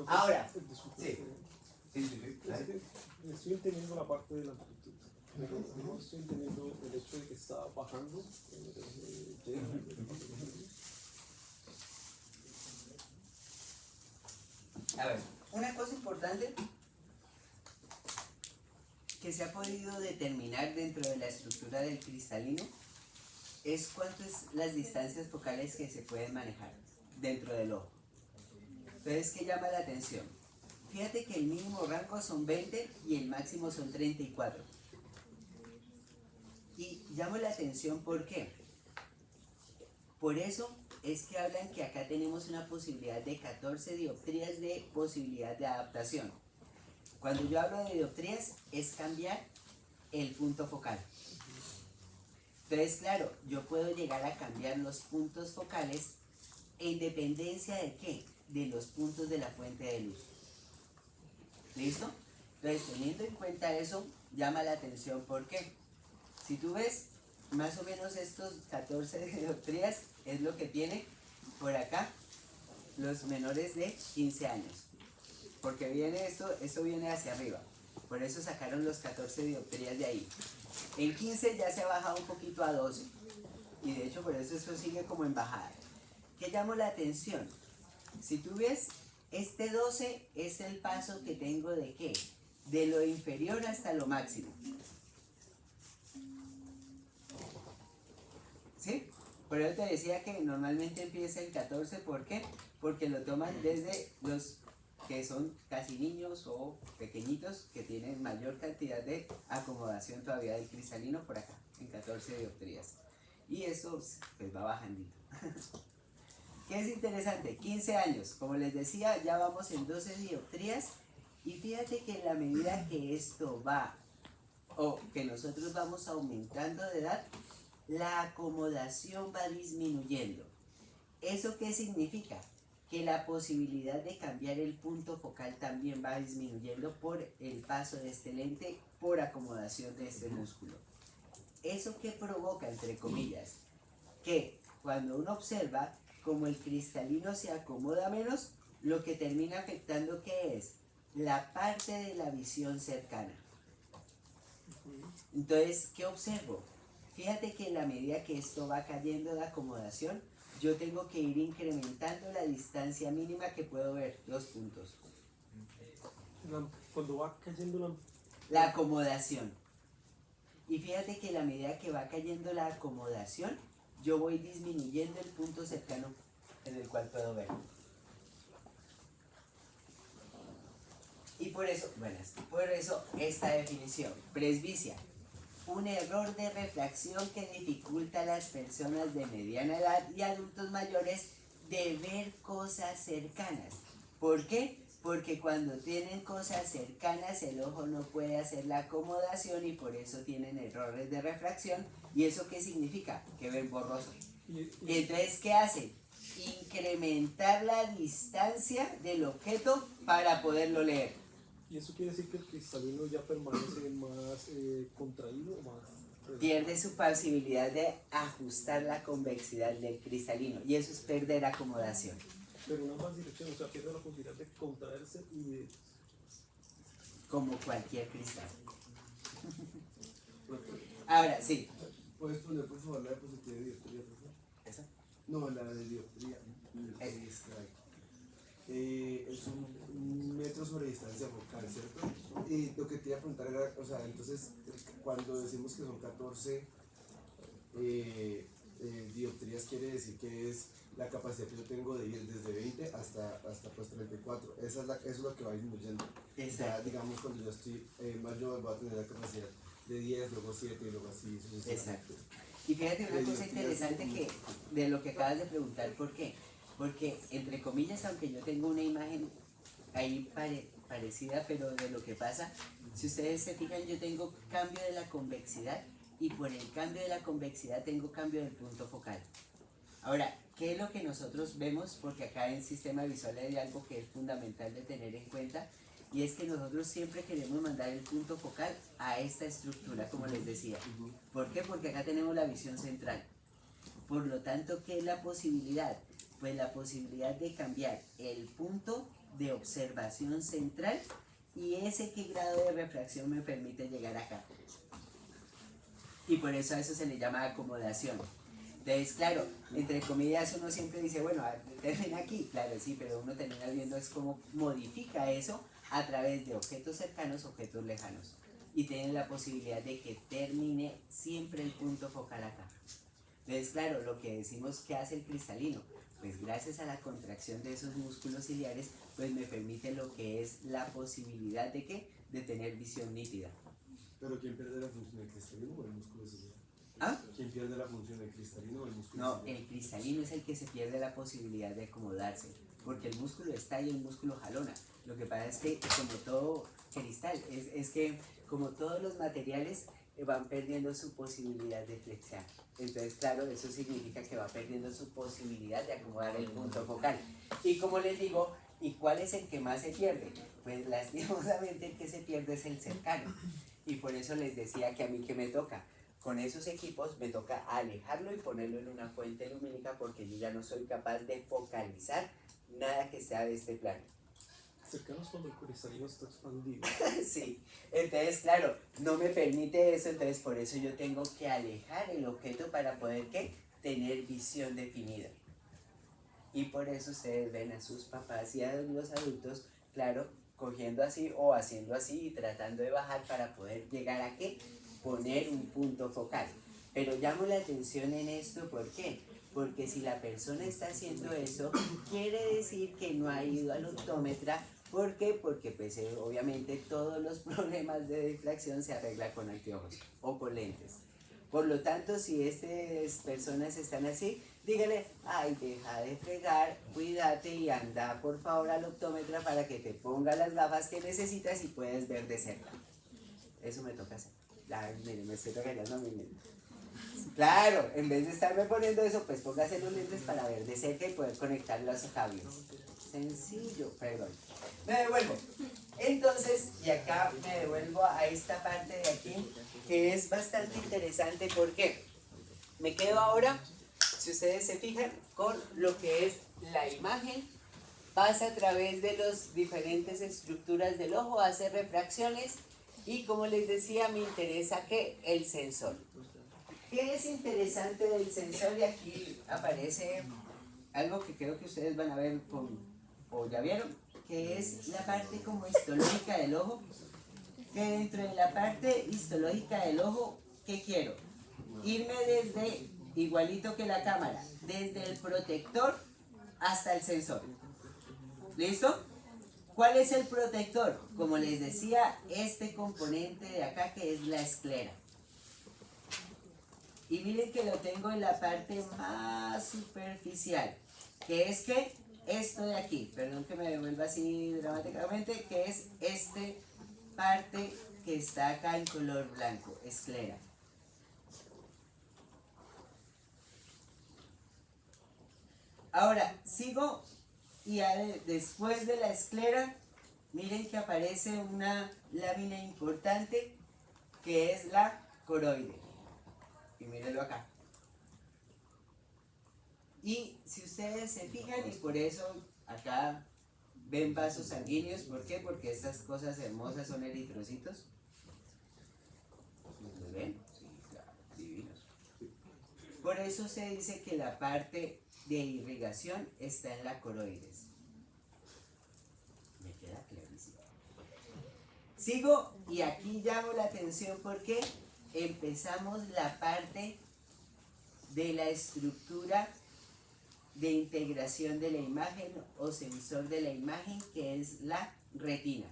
[SPEAKER 1] Ahora, sí.
[SPEAKER 4] Estoy entendiendo la parte de la amplitud, pero no estoy entendiendo el hecho de que está bajando.
[SPEAKER 1] A ver, una cosa importante que se ha podido determinar dentro de la estructura del cristalino es cuántas las distancias focales que se pueden manejar dentro del ojo. Entonces, ¿qué llama la atención? Fíjate que el mínimo rango son 20 y el máximo son 34. Y llamo la atención, ¿por qué? Por eso es que hablan que acá tenemos una posibilidad de 14 dioptrías de posibilidad de adaptación. Cuando yo hablo de dioptrías es cambiar el punto focal. Entonces, claro, yo puedo llegar a cambiar los puntos focales en dependencia de qué, de los puntos de la fuente de luz. ¿Listo? Entonces, teniendo en cuenta eso, llama la atención. ¿Por qué? Si tú ves, más o menos estos 14 dioptrías es lo que tiene por acá los menores de 15 años. Porque viene esto viene hacia arriba. Por eso sacaron los 14 dioptrías de ahí. En 15 ya se ha bajado un poquito a 12. Y de hecho por eso esto sigue como en bajada. ¿Qué llamó la atención? Si tú ves, este 12 es el paso que tengo de ¿qué? De lo inferior hasta lo máximo. ¿Sí? Por eso te decía que normalmente empieza el 14, ¿por qué? Porque lo toman desde los que son casi niños o pequeñitos que tienen mayor cantidad de acomodación todavía del cristalino por acá, en 14 dioptrías. Y eso pues va bajando. ¿Qué es interesante? 15 años, como les decía, ya vamos en 12 dioptrías y fíjate que en la medida que esto va o que nosotros vamos aumentando de edad, la acomodación va disminuyendo. ¿Eso qué significa? Que la posibilidad de cambiar el punto focal también va disminuyendo por el paso de este lente, por acomodación de este músculo. ¿Eso qué provoca, entre comillas? Que cuando uno observa, como el cristalino se acomoda menos, lo que termina afectando, ¿qué es? La parte de la visión cercana. Entonces, ¿qué observo? Fíjate que en la medida que esto va cayendo de acomodación, yo tengo que ir incrementando la distancia mínima que puedo ver, los puntos.
[SPEAKER 4] Cuando va cayendo
[SPEAKER 1] La acomodación. Y fíjate que en la medida que va cayendo la acomodación, yo voy disminuyendo el punto cercano en el cual puedo ver. Y por eso esta definición, presbicia, un error de refracción que dificulta a las personas de mediana edad y adultos mayores de ver cosas cercanas. ¿Por qué? Porque cuando tienen cosas cercanas el ojo no puede hacer la acomodación y por eso tienen errores de refracción. ¿Y eso qué significa? Que ven borroso. Entonces, ¿qué hacen? Incrementar la distancia del objeto para poderlo leer.
[SPEAKER 4] ¿Y eso quiere decir que el cristalino ya permanece más contraído o más?
[SPEAKER 1] Pierde su posibilidad de ajustar la convexidad del cristalino y eso es perder acomodación.
[SPEAKER 4] Pero en ambas direcciones, o sea, pierde la posibilidad de contraerse y de...
[SPEAKER 1] Como cualquier cristal. Ahora, sí.
[SPEAKER 5] ¿Puedes poner por favor la diapositiva de dioptría, por favor?
[SPEAKER 1] ¿Esa?
[SPEAKER 5] No, la de dioptría. Ahí está. Es un metro sobre distancia focal, ¿cierto? Y lo que te iba a preguntar era, o sea, entonces, cuando decimos que son 14 dioptrías, quiere decir que es la capacidad que yo tengo de ir desde 20 hasta pues 34. Eso es lo que va disminuyendo.
[SPEAKER 1] Exacto.
[SPEAKER 5] O sea, digamos, cuando yo estoy mayor, voy a tener la capacidad de 10, luego 7 y luego así sucesivamente.
[SPEAKER 1] Exacto. Y fíjate una cosa interesante que de lo que acabas de preguntar, ¿por qué? Porque, entre comillas, aunque yo tengo una imagen ahí parecida, pero de lo que pasa, si ustedes se fijan, yo tengo cambio de la convexidad y por el cambio de la convexidad tengo cambio del punto focal. Ahora, ¿qué es lo que nosotros vemos? Porque acá en sistema visual hay algo que es fundamental de tener en cuenta y es que nosotros siempre queremos mandar el punto focal a esta estructura, como les decía. ¿Por qué? Porque acá tenemos la visión central. Por lo tanto, ¿qué es la posibilidad? Pues la posibilidad de cambiar el punto de observación central y ese qué grado de refracción me permite llegar acá. Y por eso a eso se le llama acomodación. Entonces, claro, entre comillas uno siempre dice, bueno, termina aquí, claro, sí, pero uno termina viendo es cómo modifica eso a través de objetos cercanos, objetos lejanos. Y tiene la posibilidad de que termine siempre el punto focal acá. Entonces, claro, lo que decimos que hace el cristalino, pues gracias a la contracción de esos músculos ciliares, pues me permite lo que es la posibilidad de ¿qué? De tener visión nítida.
[SPEAKER 5] ¿Pero quién pierde la función, el cristalino o el músculo ciliar?
[SPEAKER 1] ¿Ah?
[SPEAKER 5] ¿Quién pierde la función, el cristalino o el músculo
[SPEAKER 1] No,
[SPEAKER 5] ciliar?
[SPEAKER 1] el cristalino es el que se pierde la posibilidad de acomodarse, porque el músculo está y el músculo jalona, Lo que pasa es que como todo cristal, es que como todos los materiales van perdiendo su posibilidad de flexión. Entonces, claro, eso significa que va perdiendo su posibilidad de acomodar el punto focal. Y como les digo, ¿y cuál es el que más se pierde? Pues lastimosamente el que se pierde es el cercano. Y por eso les decía que a mí que me toca. Con esos equipos me toca alejarlo y ponerlo en una fuente lumínica porque yo ya no soy capaz de focalizar nada que sea de este plano.
[SPEAKER 4] Cercano es cuando el cristalino está expandido.
[SPEAKER 1] Sí, entonces claro, no me permite eso, entonces por eso yo tengo que alejar el objeto para poder ¿qué? Tener visión definida. Y por eso ustedes ven a sus papás y a los adultos, claro, cogiendo así o haciendo así y tratando de bajar para poder llegar a ¿qué? Poner un punto focal. Pero llamo la atención en esto, ¿por qué? Porque si la persona está haciendo eso, quiere decir que no ha ido al optómetra. ¿Por qué? Porque pues, obviamente todos los problemas de difracción se arreglan con anteojos o con lentes. Por lo tanto, si estas personas están así, dígale, ay, deja de fregar, cuídate y anda por favor al optómetra para que te ponga las gafas que necesitas y puedes ver de cerca. Eso me toca hacer. Miren, me estoy regalando a mí mismo. Claro, en vez de estarme poniendo eso, pues póngase los lentes para ver de cerca y poder conectar los cables. Sencillo, perdón. Me devuelvo. Entonces, y acá me devuelvo a esta parte de aquí, que es bastante interesante porque me quedo ahora, si ustedes se fijan, con lo que es la imagen, pasa a través de las diferentes estructuras del ojo, hace refracciones y como les decía, me interesa que el sensor. ¿Qué es interesante del sensor? Y aquí aparece algo que creo que ustedes van a ver o ya vieron, que es la parte como histológica del ojo, que dentro de la parte histológica del ojo, ¿qué quiero? Irme desde, igualito que la cámara, desde el protector hasta el sensor. ¿Listo? ¿Cuál es el protector? Como les decía, este componente de acá que es la esclera. Y miren que lo tengo en la parte más superficial, que es que esto de aquí, perdón que me devuelva así dramáticamente, que es este parte que está acá en color blanco, esclera. Ahora, sigo y después de la esclera, miren que aparece una lámina importante que es la coroide. Y mírenlo acá. Y si ustedes se fijan, y por eso acá ven vasos sanguíneos, ¿por qué? Porque estas cosas hermosas son eritrocitos. ¿Los ven? Sí, claro, divinos. Por eso se dice que la parte de irrigación está en la coroides. Me queda clarísimo. Sigo y aquí llamo la atención porque empezamos la parte de la estructura de integración de la imagen o sensor de la imagen, que es la retina.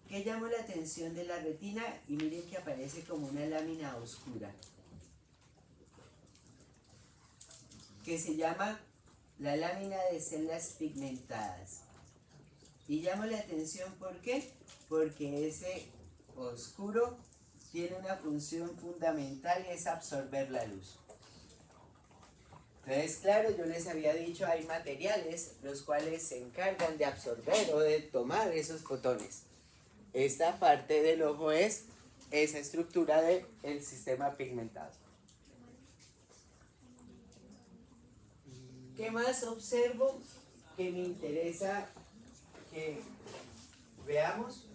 [SPEAKER 1] ¿Qué llamó la atención de la retina? Y miren que aparece como una lámina oscura, que se llama la lámina de células pigmentadas. Y llamo la atención, ¿por qué? Porque ese oscuro tiene una función fundamental y es absorber la luz. Entonces, claro, yo les había dicho, hay materiales los cuales se encargan de absorber o de tomar esos fotones. Esta parte del ojo es esa estructura del sistema pigmentado. ¿Qué más observo que me interesa que veamos?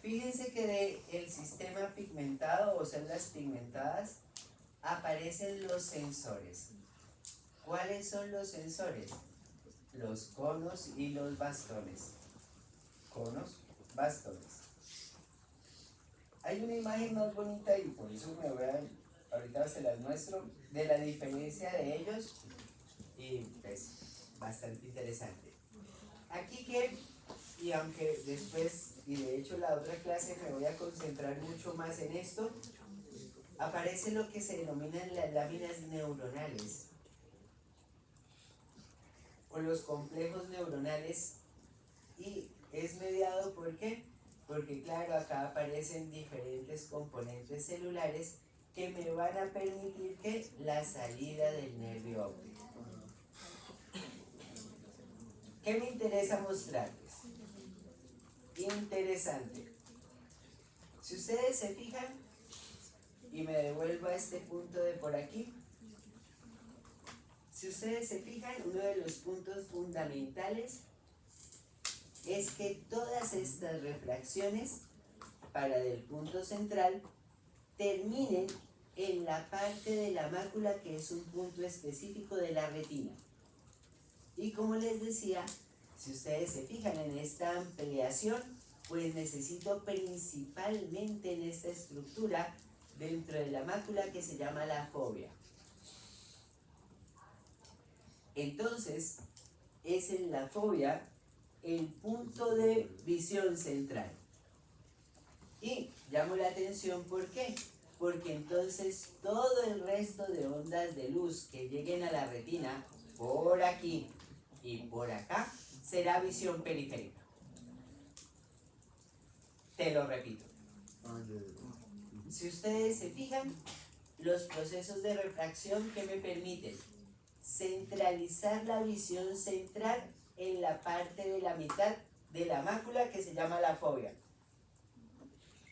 [SPEAKER 1] Fíjense que del sistema pigmentado o células pigmentadas aparecen los sensores. ¿Cuáles son los sensores? Los conos y los bastones. Conos, bastones. Hay una imagen más bonita y por eso me voy a, ahorita se las muestro, de la diferencia de ellos y pues bastante interesante. Aquí que, y aunque después, y de hecho la otra clase me voy a concentrar mucho más en esto, aparece lo que se denominan las láminas neuronales o los complejos neuronales, y es mediado ¿por qué? Porque claro, acá aparecen diferentes componentes celulares que me van a permitir que la salida del nervio óptico. ¿Qué me interesa mostrarles? Interesante. Si ustedes se fijan, y me devuelvo a este punto de por aquí, si ustedes se fijan, uno de los puntos fundamentales es que todas estas refracciones para del punto central terminen en la parte de la mácula que es un punto específico de la retina. Y como les decía, si ustedes se fijan en esta ampliación, pues necesito principalmente en esta estructura dentro de la mácula que se llama la fóvea. Entonces, es en la fóvea el punto de visión central. Y llamo la atención, ¿por qué? Porque entonces todo el resto de ondas de luz que lleguen a la retina, por aquí y por acá, será visión periférica. Te lo repito. Si ustedes se fijan, los procesos de refracción que me permiten centralizar la visión central en la parte de la mitad de la mácula que se llama la fóvea,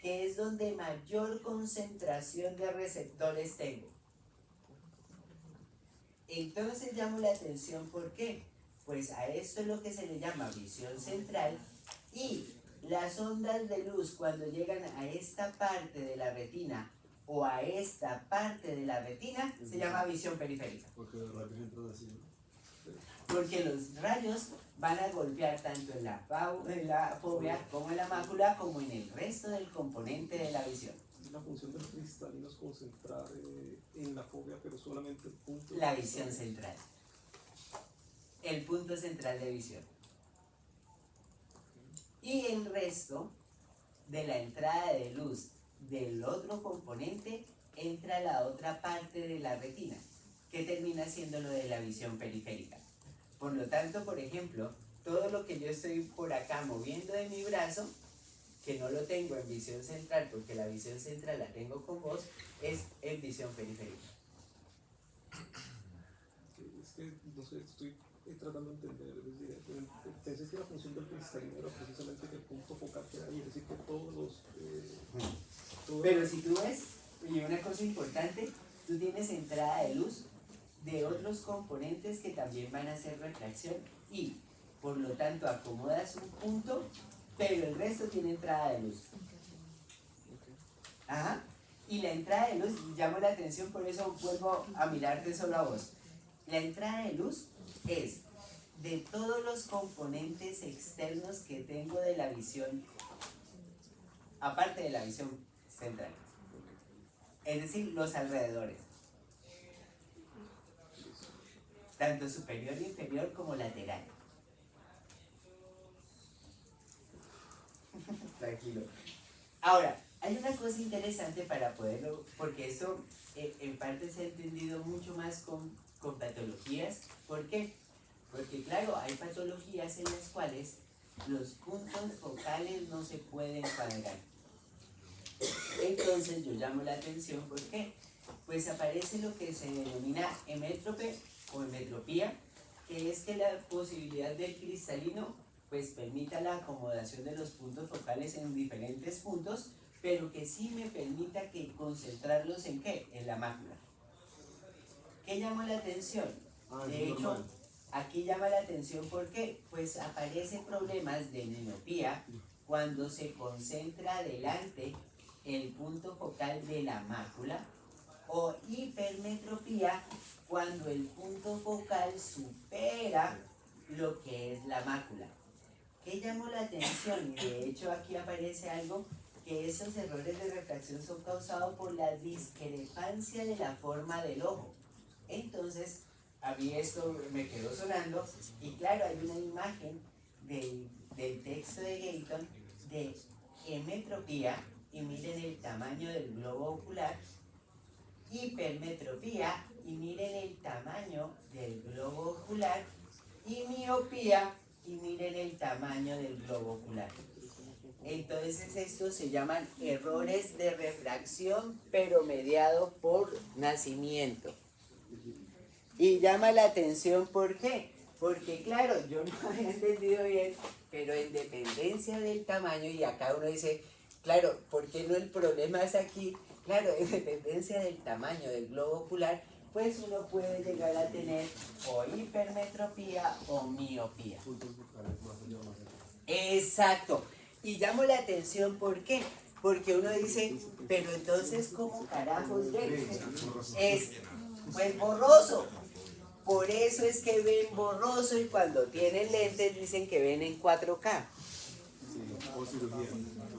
[SPEAKER 1] que es donde mayor concentración de receptores tengo. Entonces llamo la atención, ¿por qué? Pues a esto es lo que se le llama visión central, y las ondas de luz cuando llegan a esta parte de la retina o a esta parte de la retina se llama visión periférica.
[SPEAKER 4] Porque los rayos entran así, ¿no?
[SPEAKER 1] Porque los rayos van a golpear tanto en la fóvea como en la mácula como en el resto del componente de la visión.
[SPEAKER 4] La función del cristalino es concentrar en la fóvea, pero solamente el punto.
[SPEAKER 1] La visión central. El punto central de visión. Y el resto de la entrada de luz del otro componente entra a la otra parte de la retina, que termina siendo lo de la visión periférica. Por lo tanto, por ejemplo, todo lo que yo estoy por acá moviendo de mi brazo, que no lo tengo en visión central porque la visión central la tengo con vos, es en visión periférica.
[SPEAKER 4] Es que, no sé, estoy tratando de entender, es decir, pensé que la función del cristalino era precisamente que el punto focal queda ahí, es decir, que todos los...
[SPEAKER 1] Pero si tú ves, y una cosa importante, tú tienes entrada de luz de otros componentes que también van a hacer refracción y por lo tanto acomodas un punto, pero el resto tiene entrada de luz. Ajá. Y la entrada de luz, llamo la atención, por eso vuelvo a mirarte solo a vos. La entrada de luz es de todos los componentes externos que tengo de la visión, aparte de la visión central. Es decir, los alrededores. Tanto superior e inferior como lateral. Tranquilo. Ahora, hay una cosa interesante para poderlo, porque esto en parte se ha entendido mucho más con patologías. ¿Por qué? Porque claro, hay patologías en las cuales los puntos focales no se pueden cuadrar. Entonces yo llamo la atención, ¿por qué? Pues aparece lo que se denomina hemétrope o hemetropía, que es que la posibilidad del cristalino pues permita la acomodación de los puntos focales en diferentes puntos, pero que sí me permita que concentrarlos en ¿qué? En la mácula. ¿Qué llama la atención? De hecho, aquí llama la atención porque pues aparecen problemas de miopía cuando se concentra delante el punto focal de la mácula, o hipermetropía cuando el punto focal supera lo que es la mácula. ¿Qué llamó la atención? Y de hecho aquí aparece algo, que esos errores de refracción son causados por la discrepancia de la forma del ojo. Entonces, a mí esto me quedó sonando, y claro, hay una imagen del texto de Gayton de hemetropía, y miren el tamaño del globo ocular, hipermetropía, y miren el tamaño del globo ocular, y miopía, y miren el tamaño del globo ocular. Entonces estos se llaman errores de refracción, pero mediado por nacimiento. Y llama la atención, ¿por qué? Porque claro, yo no había entendido bien, pero en dependencia del tamaño, y acá uno dice, claro, ¿por qué no el problema es aquí? Claro, en dependencia del tamaño del globo ocular, pues uno puede llegar a tener o hipermetropía o miopía.
[SPEAKER 5] Puntos focales más allá, más allá.
[SPEAKER 1] Exacto. Y llamo la atención, ¿por qué? Porque uno dice, pero entonces, ¿cómo carajos ven? Es, pues, borroso. Por eso es que ven borroso y cuando tienen lentes dicen que ven en 4K.
[SPEAKER 5] Sí, o cirugía.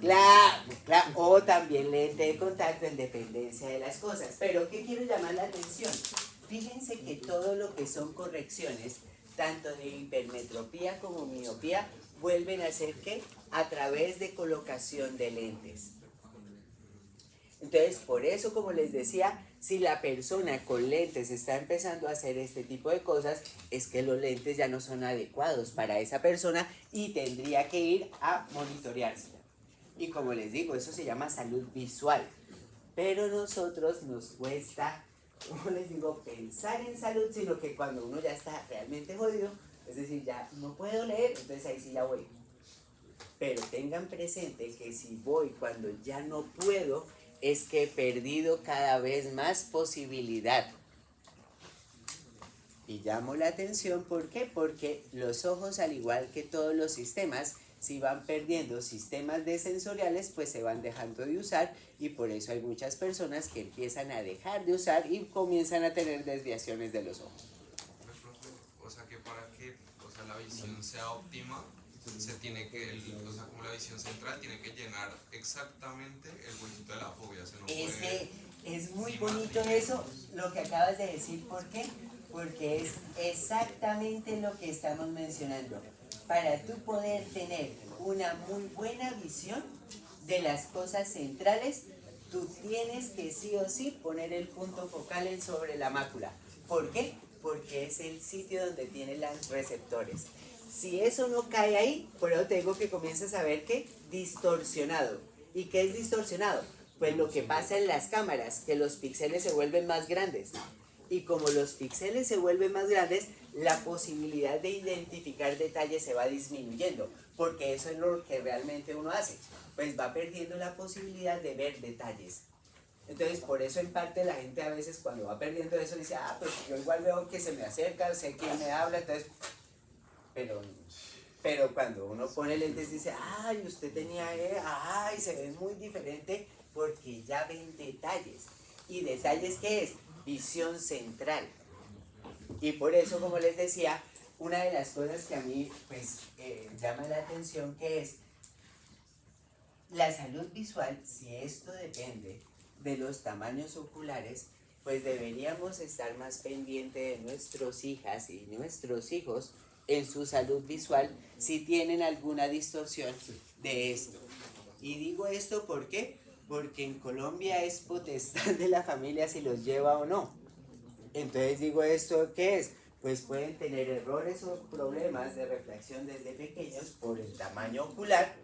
[SPEAKER 1] Claro, claro, o también lente de contacto en dependencia de las cosas. Pero ¿qué quiero llamar la atención? Fíjense que todo lo que son correcciones, tanto de hipermetropía como miopía, vuelven a ser ¿qué? A través de colocación de lentes. Entonces, por eso, como les decía, si la persona con lentes está empezando a hacer este tipo de cosas, es que los lentes ya no son adecuados para esa persona y tendría que ir a monitorearse. Y como les digo, eso se llama salud visual. Pero nosotros nos cuesta, como les digo, pensar en salud, sino que cuando uno ya está realmente jodido, es decir, ya no puedo leer, entonces ahí sí ya voy. Pero tengan presente que si voy cuando ya no puedo, es que he perdido cada vez más posibilidad. Y llamo la atención, ¿por qué? Porque los ojos, al igual que todos los sistemas, si van perdiendo sistemas desensoriales, pues se van dejando de usar y por eso hay muchas personas que empiezan a dejar de usar y comienzan a tener desviaciones de los ojos.
[SPEAKER 6] O sea que para que la visión sea óptima, se tiene que, como la visión central tiene que llenar exactamente el huequito de la fobia.
[SPEAKER 1] Es muy bonito eso, lo que acabas de decir. ¿Por qué? Porque es exactamente lo que estamos mencionando. Para tú poder tener una muy buena visión de las cosas centrales, tú tienes que sí o sí poner el punto focal sobre la mácula. ¿Por qué? Porque es el sitio donde tiene los receptores. Si eso no cae ahí, por eso te digo que comienzas a ver que distorsionado. ¿Y qué es distorsionado? Pues lo que pasa en las cámaras, que los píxeles se vuelven más grandes. Y como los píxeles se vuelven más grandes, la posibilidad de identificar detalles se va disminuyendo, porque eso es lo que realmente uno hace, pues va perdiendo la posibilidad de ver detalles. Entonces, por eso en parte la gente a veces cuando va perdiendo eso dice, pues yo igual veo que se me acerca, sé quién me habla, entonces, pero cuando uno pone lentes dice, ay, usted tenía, ay, se ve muy diferente, porque ya ven detalles. ¿Y detalles qué es? Visión central. Y por eso, como les decía, una de las cosas que a mí pues llama la atención, que es la salud visual. Si esto depende de los tamaños oculares, pues deberíamos estar más pendientes de nuestras hijas y nuestros hijos en su salud visual si tienen alguna distorsión de esto. Y digo esto ¿por qué? Porque en Colombia es potestad de la familia si los lleva o no. Entonces digo esto, ¿qué es? Pues pueden tener errores o problemas de refracción desde pequeños por el tamaño ocular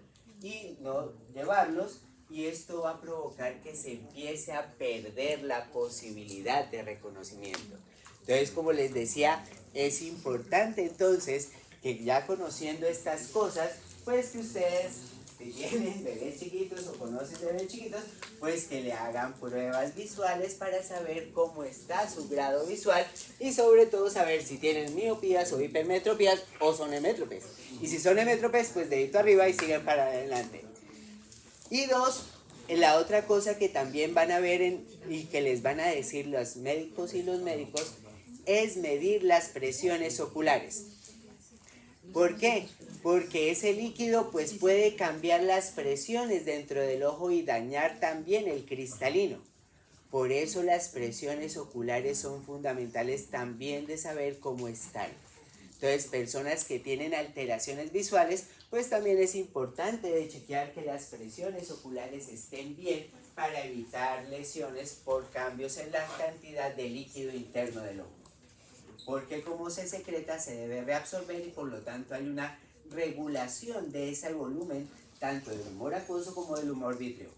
[SPEAKER 1] y no llevarlos, y esto va a provocar que se empiece a perder la posibilidad de reconocimiento. Entonces, como les decía, es importante entonces que ya conociendo estas cosas, pues que ustedes, si tienen bebés chiquitos o conocen de bebés chiquitos, pues que le hagan pruebas visuales para saber cómo está su grado visual y sobre todo saber si tienen miopías o hipermetropías o son hemétropes. Y si son hemétropes, pues dedito arriba y sigan para adelante. Y dos, la otra cosa que también van a ver y que les van a decir los médicos y los médicos es medir las presiones oculares. ¿Por qué? Porque ese líquido pues puede cambiar las presiones dentro del ojo y dañar también el cristalino. Por eso las presiones oculares son fundamentales también de saber cómo están. Entonces, personas que tienen alteraciones visuales, pues también es importante de chequear que las presiones oculares estén bien para evitar lesiones por cambios en la cantidad de líquido interno del ojo. Porque como se secreta se debe reabsorber y por lo tanto hay una regulación de ese volumen, tanto del humor acuoso como del humor vítreo.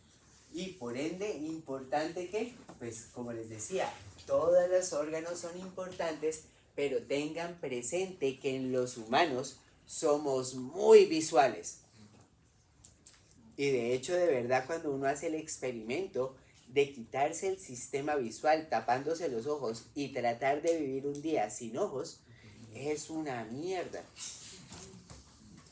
[SPEAKER 1] Y por ende, importante que, pues como les decía, todos los órganos son importantes, pero tengan presente que en los humanos somos muy visuales. Y de hecho, de verdad, cuando uno hace el experimento de quitarse el sistema visual, tapándose los ojos y tratar de vivir un día sin ojos, es una mierda.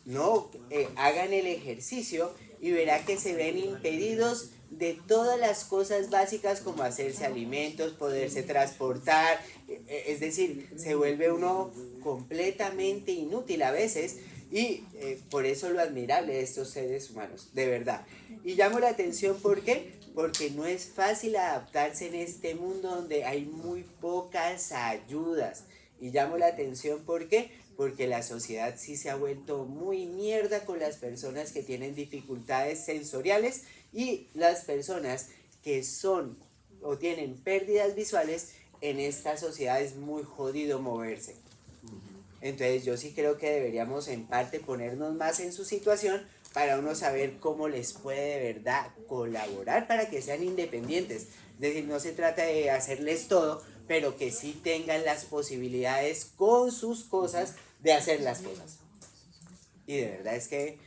[SPEAKER 1] No, hagan el ejercicio y verá que se ven impedidos de todas las cosas básicas como hacerse alimentos, poderse transportar, es decir, se vuelve uno completamente inútil a veces y por eso lo admirable de estos seres humanos, de verdad. Y llamo la atención, ¿por qué? Porque no es fácil adaptarse en este mundo donde hay muy pocas ayudas. Y llamo la atención, ¿por qué? Porque la sociedad sí se ha vuelto muy mierda con las personas que tienen dificultades sensoriales y las personas que son o tienen pérdidas visuales. En esta sociedad es muy jodido moverse. Entonces yo sí creo que deberíamos en parte ponernos más en su situación para uno saber cómo les puede de verdad colaborar para que sean independientes. Es decir, no se trata de hacerles todo, pero que sí tengan las posibilidades con sus cosas de hacer las cosas. Y de verdad es que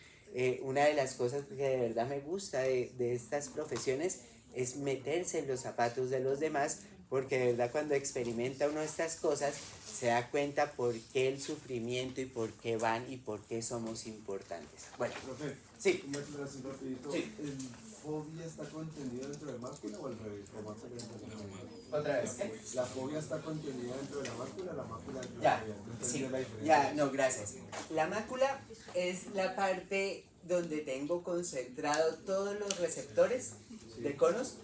[SPEAKER 1] una de las cosas que de verdad me gusta de estas profesiones es meterse en los zapatos de los demás, porque de verdad cuando experimenta uno estas cosas se da cuenta por qué el sufrimiento y por qué van y por qué somos importantes. Bueno,
[SPEAKER 5] Profe,
[SPEAKER 1] sí.
[SPEAKER 5] una aclaración rapidito.
[SPEAKER 1] Sí.
[SPEAKER 5] ¿El fobia está contenido dentro de mácula o al revés? ¿O mácula dentro de mácula?
[SPEAKER 1] ¿Otra vez qué?
[SPEAKER 5] ¿La fobia está contenida dentro de la mácula dentro
[SPEAKER 1] Ya,
[SPEAKER 5] de la fobia?
[SPEAKER 1] sí,
[SPEAKER 5] ¿Entendés la diferencia?
[SPEAKER 1] ya, no, gracias. La mácula es la parte donde tengo concentrado todos los receptores de conos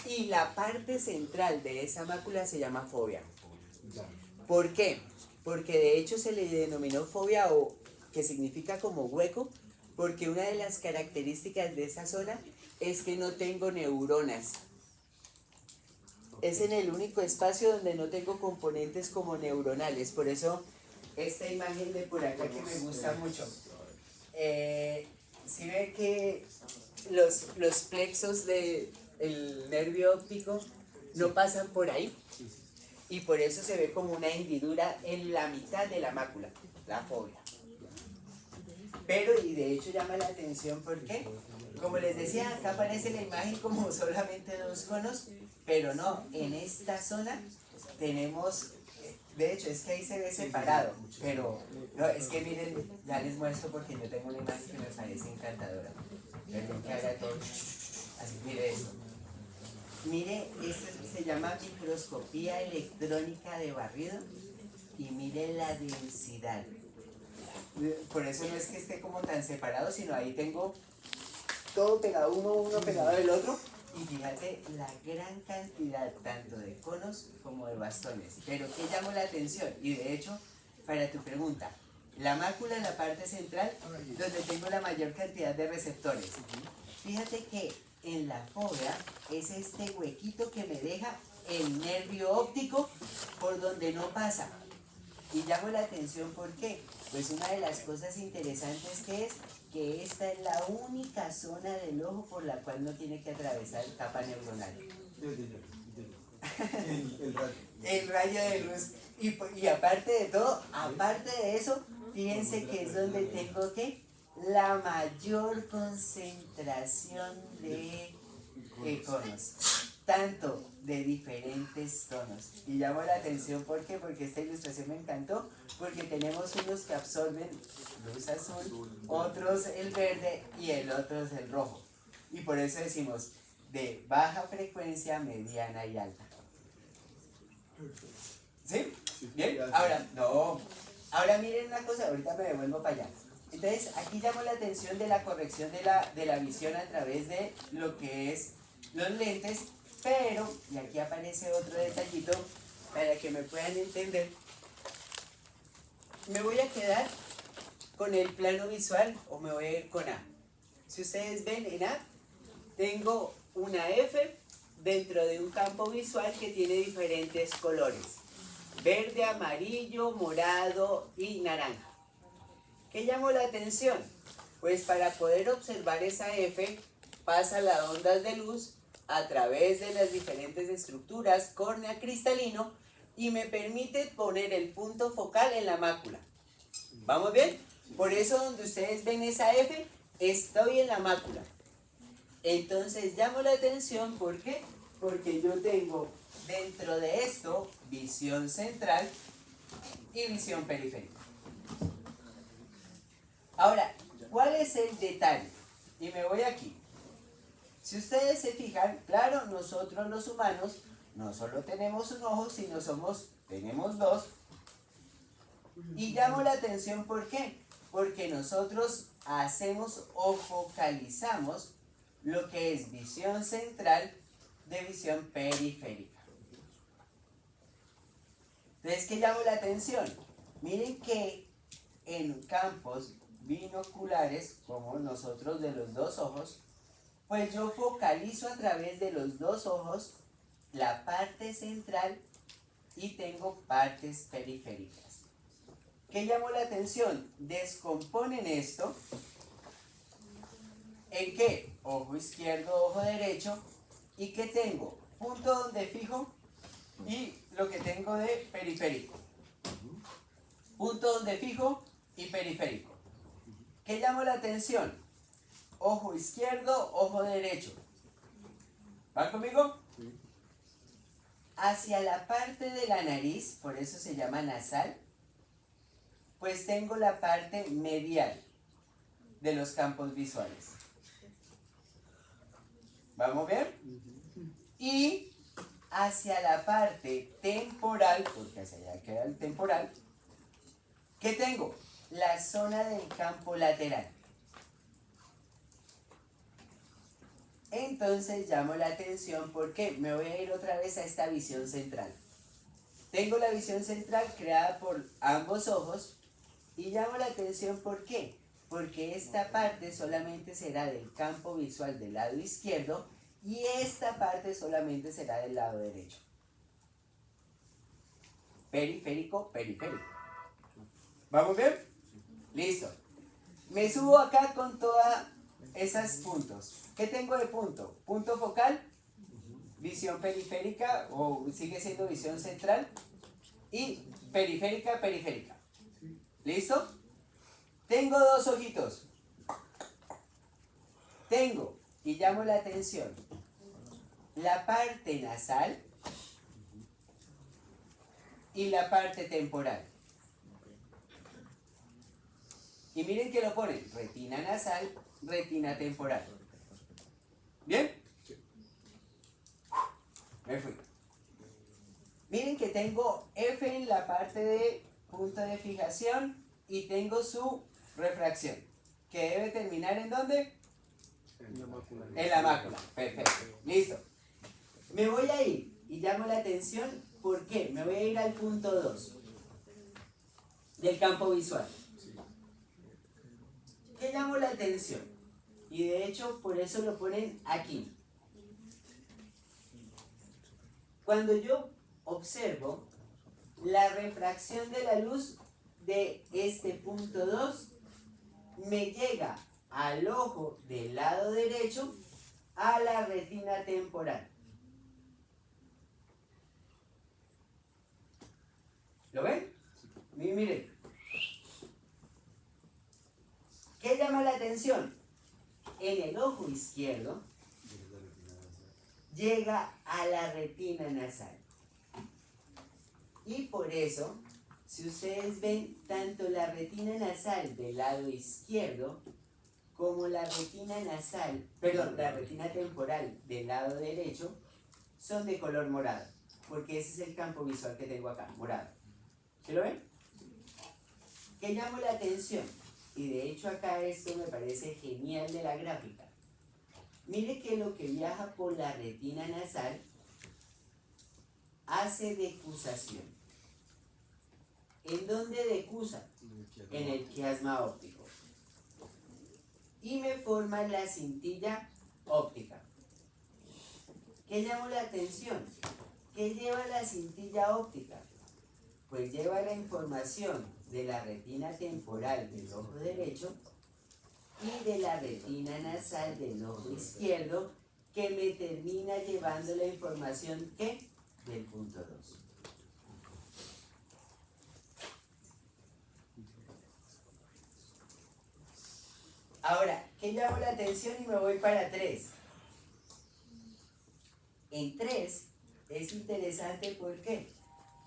[SPEAKER 1] y la parte central de esa mácula se llama fobia.
[SPEAKER 5] Ya.
[SPEAKER 1] ¿Por qué? Porque de hecho se le denominó fobia o que significa como hueco, porque una de las características de esa zona es que no tengo neuronas. Es en el único espacio donde no tengo componentes como neuronales. Por eso esta imagen de por acá que me gusta mucho. Si ve que los plexos del nervio óptico no pasan por ahí. Y por eso se ve como una hendidura en la mitad de la mácula, la fobia. Pero, y de hecho llama la atención porque, como les decía, acá aparece la imagen como solamente dos conos, pero no, en esta zona tenemos, de hecho es que ahí se ve separado, pero no, es que miren, ya les muestro porque yo tengo una imagen que me parece encantadora. Perdón que haga todo, así, mire esto. Mire, esto se llama microscopía electrónica de barrido y mire la densidad. Por eso no es que esté como tan separado, sino ahí tengo todo pegado, uno pegado del otro. Y fíjate la gran cantidad tanto de conos como de bastones. Pero ¿qué llamó la atención? Y de hecho, para tu pregunta, la mácula es la parte central donde tengo la mayor cantidad de receptores. Fíjate que en la fobia es este huequito que me deja el nervio óptico por donde no pasa. Y llamo la atención, ¿por qué? Pues una de las cosas interesantes que es que esta es la única zona del ojo por la cual no tiene que atravesar capa neuronal.
[SPEAKER 5] El rayo.
[SPEAKER 1] El rayo de luz. Y aparte de todo, aparte de eso, fíjense que es donde tengo que la mayor concentración de conos, tanto de diferentes tonos. Y llamo la atención, ¿por qué? Porque esta ilustración me encantó, porque tenemos unos que absorben luz azul, otros el verde y el otro es el rojo. Y por eso decimos de baja frecuencia, mediana y alta. ¿Sí? ¿Bien? Ahora, no. Ahora miren una cosa, ahorita me devuelvo para allá. Entonces, aquí llamo la atención de la corrección de la visión a través de lo que es los lentes, pero, y aquí aparece otro detallito para que me puedan entender, me voy a quedar con el plano visual o me voy a ir con A. Si ustedes ven en A, tengo una F dentro de un campo visual que tiene diferentes colores, verde, amarillo, morado y naranja. ¿Qué llamó la atención? Pues para poder observar esa F, pasa las ondas de luz a través de las diferentes estructuras, córnea, cristalino, y me permite poner el punto focal en la mácula. ¿Vamos bien? Por eso donde ustedes ven esa F, estoy en la mácula. Entonces llamo la atención, ¿por qué? Porque yo tengo dentro de esto visión central y visión periférica. Ahora, ¿cuál es el detalle? Y me voy aquí. Si ustedes se fijan, claro, nosotros los humanos no solo tenemos un ojo, sino tenemos dos. Y llamo la atención, ¿por qué? Porque nosotros hacemos o focalizamos lo que es visión central de visión periférica. Entonces, ¿qué llamo la atención? Miren que en campos binoculares, como nosotros de los dos ojos, pues yo focalizo a través de los dos ojos la parte central y tengo partes periféricas. ¿Qué llamó la atención? Descomponen esto. ¿En qué? Ojo izquierdo, ojo derecho. ¿Y qué tengo? Punto donde fijo y lo que tengo de periférico. Punto donde fijo y periférico. ¿Qué llamó la atención? Ojo izquierdo, ojo derecho. ¿Van conmigo?
[SPEAKER 4] Sí.
[SPEAKER 1] Hacia la parte de la nariz, por eso se llama nasal, pues tengo la parte medial de los campos visuales. ¿Vamos bien? Y hacia la parte temporal, porque hacia allá queda el temporal, ¿qué tengo? La zona del campo lateral. Entonces llamo la atención porque me voy a ir otra vez a esta visión central. Tengo la visión central creada por ambos ojos y llamo la atención ¿por qué? Porque esta parte solamente será del campo visual del lado izquierdo y esta parte solamente será del lado derecho. Periférico, periférico. ¿Vamos bien? Listo. Me subo acá con todas esas puntos. ¿Qué tengo de punto? Punto focal, visión periférica o sigue siendo visión central y periférica, periférica. ¿Listo? Tengo dos ojitos. Tengo, y llamo la atención, la parte nasal y la parte temporal. Y miren que lo ponen, retina nasal, retina temporal. ¿Bien? Me fui. Miren que tengo F en la parte de punto de fijación y tengo su refracción, que debe terminar ¿en dónde?
[SPEAKER 4] En la mácula.
[SPEAKER 1] En la mácula. Perfecto. Listo. Me voy a ir y llamo la atención, ¿por qué? Me voy a ir al punto 2 del campo visual. ¿Qué llamó la atención? Y de hecho, por eso lo ponen aquí. Cuando yo observo la refracción de la luz de este punto 2, me llega al ojo del lado derecho a la retina temporal. ¿Lo ven? Miren. ¿Qué llama la atención? En el ojo izquierdo llega a la retina nasal. Y por eso, si ustedes ven tanto la retina nasal del lado izquierdo como la retina nasal, perdón, la retina temporal del lado derecho, son de color morado, porque ese es el campo visual que tengo acá, morado. ¿Sí lo ven? ¿Qué llama la atención? Y de hecho acá esto me parece genial de la gráfica. Mire que lo que viaja por la retina nasal hace decusación. ¿En dónde decusa? En el quiasma óptico. Y me forma la cintilla óptica. ¿Qué llamó la atención? ¿Qué lleva la cintilla óptica? Pues lleva la información de la retina temporal del ojo derecho y de la retina nasal del ojo izquierdo, que me termina llevando la información ¿qué? Del punto 2. Ahora, ¿qué llamo la atención? Y me voy para 3. En 3 es interesante porque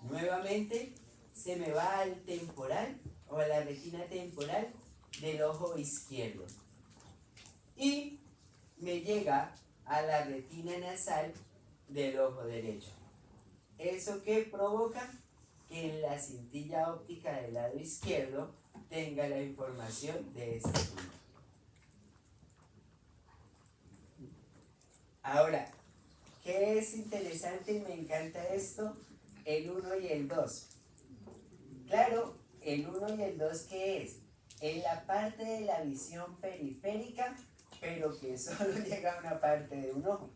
[SPEAKER 1] nuevamente se me va al temporal o a la retina temporal del ojo izquierdo y me llega a la retina nasal del ojo derecho. ¿Eso qué provoca? Que en la cintilla óptica del lado izquierdo tenga la información de este punto. Ahora, ¿qué es interesante y me encanta esto? El 1 y el 2. Claro, el 1 y el 2, ¿qué es? En la parte de la visión periférica, pero que solo llega a una parte de un ojo.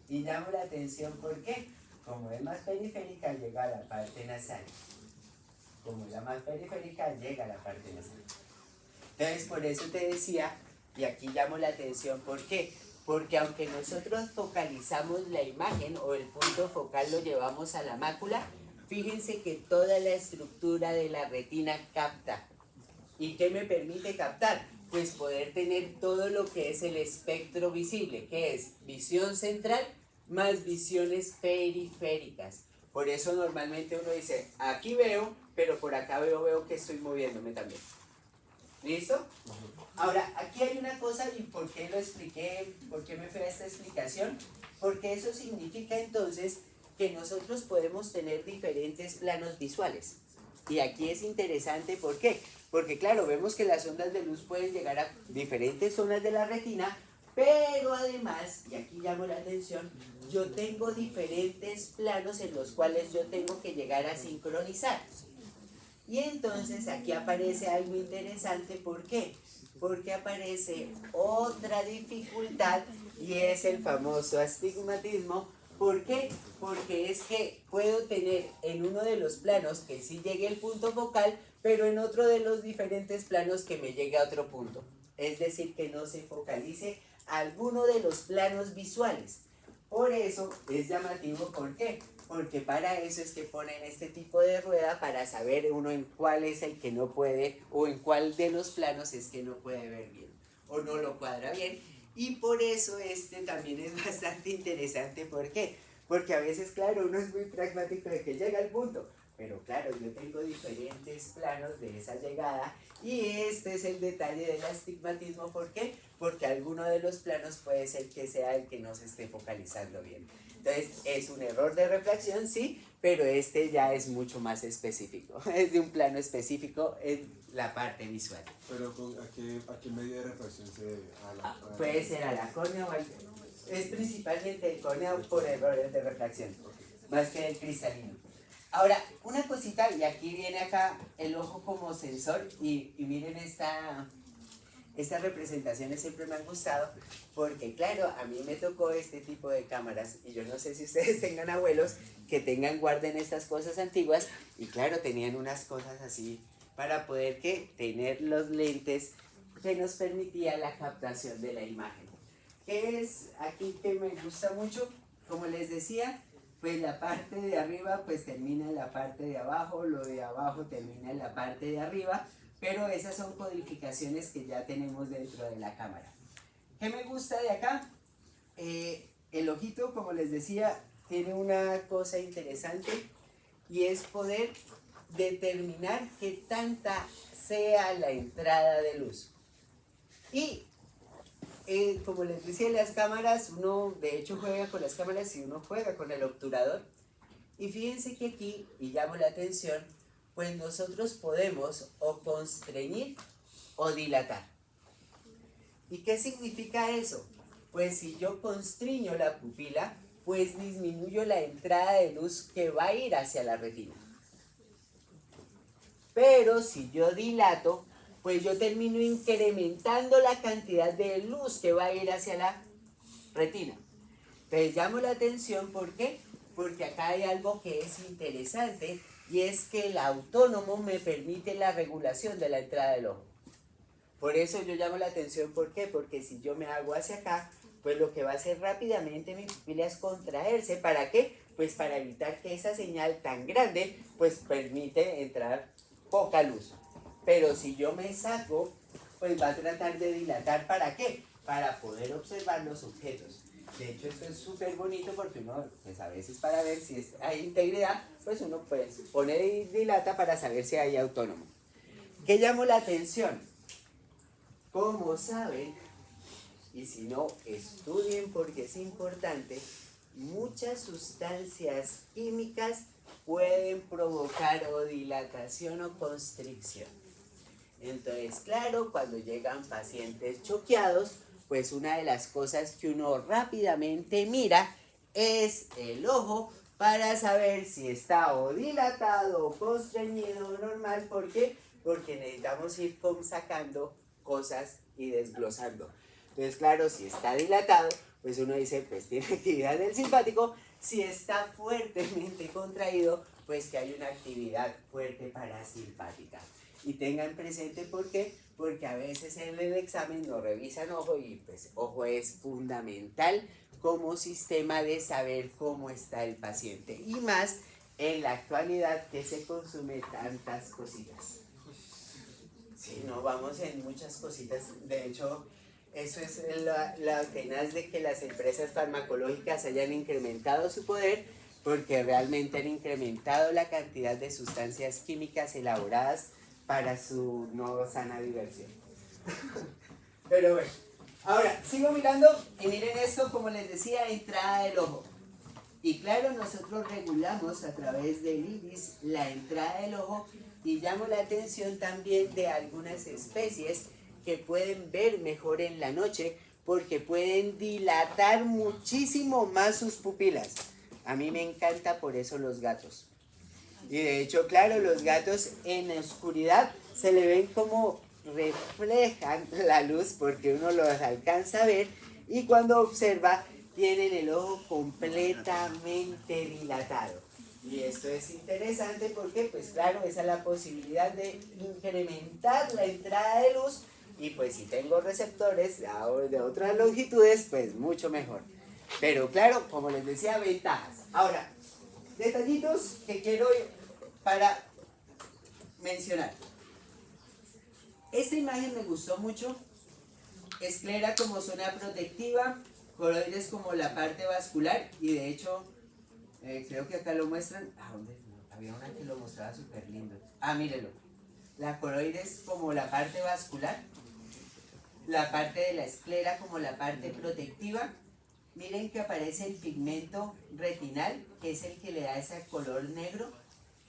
[SPEAKER 1] Y llamo la atención, ¿por qué? Como es más periférica, llega a la parte nasal. Como es la más periférica, llega a la parte nasal. Entonces, por eso te decía, y aquí llamo la atención, ¿por qué? Porque aunque nosotros focalizamos la imagen o el punto focal lo llevamos a la mácula, fíjense que toda la estructura de la retina capta. ¿Y qué me permite captar? Pues poder tener todo lo que es el espectro visible, que es visión central más visiones periféricas. Por eso normalmente uno dice, aquí veo, pero por acá veo que estoy moviéndome también. ¿Listo? Ahora, aquí hay una cosa, y ¿por qué lo expliqué? ¿Por qué me fui a esta explicación? Porque eso significa entonces que nosotros podemos tener diferentes planos visuales. Y aquí es interesante, ¿por qué? Porque claro, vemos que las ondas de luz pueden llegar a diferentes zonas de la retina, pero además, y aquí llamo la atención, yo tengo diferentes planos en los cuales yo tengo que llegar a sincronizar. Y entonces aquí aparece algo interesante, ¿por qué? Porque aparece otra dificultad y es el famoso astigmatismo. ¿Por qué? Porque es que puedo tener en uno de los planos que sí llegue el punto focal, pero en otro de los diferentes planos que me llegue a otro punto. Es decir, que no se focalice alguno de los planos visuales. Por eso es llamativo, ¿por qué? Porque para eso es que ponen este tipo de rueda, para saber uno en cuál es el que no puede, o en cuál de los planos es que no puede ver bien, o no lo cuadra bien. Y por eso este también es bastante interesante. ¿Por qué? Porque a veces, claro, uno es muy pragmático de que llega al punto, pero claro, yo tengo diferentes planos de esa llegada, y este es el detalle del astigmatismo. ¿Por qué? Porque alguno de los planos puede ser que sea el que no se esté focalizando bien. Entonces, es un error de refracción, sí, pero este ya es mucho más específico. Es de un plano específico en la parte visual.
[SPEAKER 5] Pero ¿a qué medio de refracción se debe?
[SPEAKER 1] Puede ser a la córnea o al... Es principalmente el córnea por errores de refracción, más que el cristalino. Ahora, una cosita, y aquí viene acá el ojo como sensor, y miren estas representaciones siempre me han gustado, porque claro, a mí me tocó este tipo de cámaras, y yo no sé si ustedes tengan abuelos que guarden estas cosas antiguas, y claro, tenían unas cosas así para poder tener los lentes que nos permitía la captación de la imagen. ¿Qué es aquí que me gusta mucho? Como les decía, pues la parte de arriba pues termina en la parte de abajo, lo de abajo termina en la parte de arriba, pero esas son codificaciones que ya tenemos dentro de la cámara. ¿Qué me gusta de acá? El ojito, como les decía, tiene una cosa interesante, y es poder determinar qué tanta sea la entrada de luz. Y como les decía, las cámaras, uno de hecho juega con las cámaras y uno juega con el obturador. Y fíjense que aquí, y llamo la atención, pues nosotros podemos o constreñir o dilatar. ¿Y qué significa eso? Pues si yo constriño la pupila, pues disminuyo la entrada de luz que va a ir hacia la retina. Pero si yo dilato, pues yo termino incrementando la cantidad de luz que va a ir hacia la retina. Entonces llamo la atención, ¿por qué? Porque acá hay algo que es interesante, y es que el autónomo me permite la regulación de la entrada del ojo. Por eso yo llamo la atención, ¿por qué? Porque si yo me hago hacia acá, pues lo que va a hacer rápidamente mi pupila es contraerse. ¿Para qué? Pues para evitar que esa señal tan grande, pues permite entrar poca luz. Pero si yo me saco, pues va a tratar de dilatar. ¿Para qué? Para poder observar los objetos. De hecho, esto es súper bonito porque uno, pues a veces para ver si hay integridad, pues uno pues pone y dilata para saber si hay autónomo. ¿Qué llamó la atención? Como saben, y si no, estudien porque es importante, muchas sustancias químicas pueden provocar o dilatación o constricción. Entonces, claro, cuando llegan pacientes choqueados, pues una de las cosas que uno rápidamente mira es el ojo para saber si está o dilatado o constreñido o normal. ¿Por qué? Porque necesitamos ir sacando cosas y desglosando. Entonces, claro, si está dilatado, pues uno dice, pues tiene actividad del simpático. Si está fuertemente contraído, pues que hay una actividad fuerte parasimpática. Y tengan presente por qué, porque a veces en el examen no revisan ojo y pues ojo es fundamental como sistema de saber cómo está el paciente. Y más en la actualidad que se consume tantas cositas. Sí, no vamos en muchas cositas. De hecho, eso es la tenaz de que las empresas farmacológicas hayan incrementado su poder, porque realmente han incrementado la cantidad de sustancias químicas elaboradas para su no sana diversión. Pero bueno, ahora sigo mirando y miren esto, como les decía, entrada del ojo. Y claro, nosotros regulamos a través del iris la entrada del ojo y llamo la atención también de algunas especies que pueden ver mejor en la noche porque pueden dilatar muchísimo más sus pupilas. A mí me encanta por eso los gatos. Y de hecho, claro, los gatos en la oscuridad se le ven como reflejan la luz porque uno los alcanza a ver y cuando observa tienen el ojo completamente dilatado. Y esto es interesante porque, pues claro, esa es la posibilidad de incrementar la entrada de luz y pues si tengo receptores de otras longitudes, pues mucho mejor. Pero claro, como les decía, ventajas. Ahora, detallitos que quiero para mencionar. Esta imagen me gustó mucho. Esclera como zona protectiva, coroides como la parte vascular y de hecho creo que acá lo muestran. ¿A dónde? Había una que lo mostraba súper lindo. Ah, mírenlo. La coroides como la parte vascular, la parte de la esclera como la parte protectiva. Miren que aparece el pigmento retinal, que es el que le da ese color negro.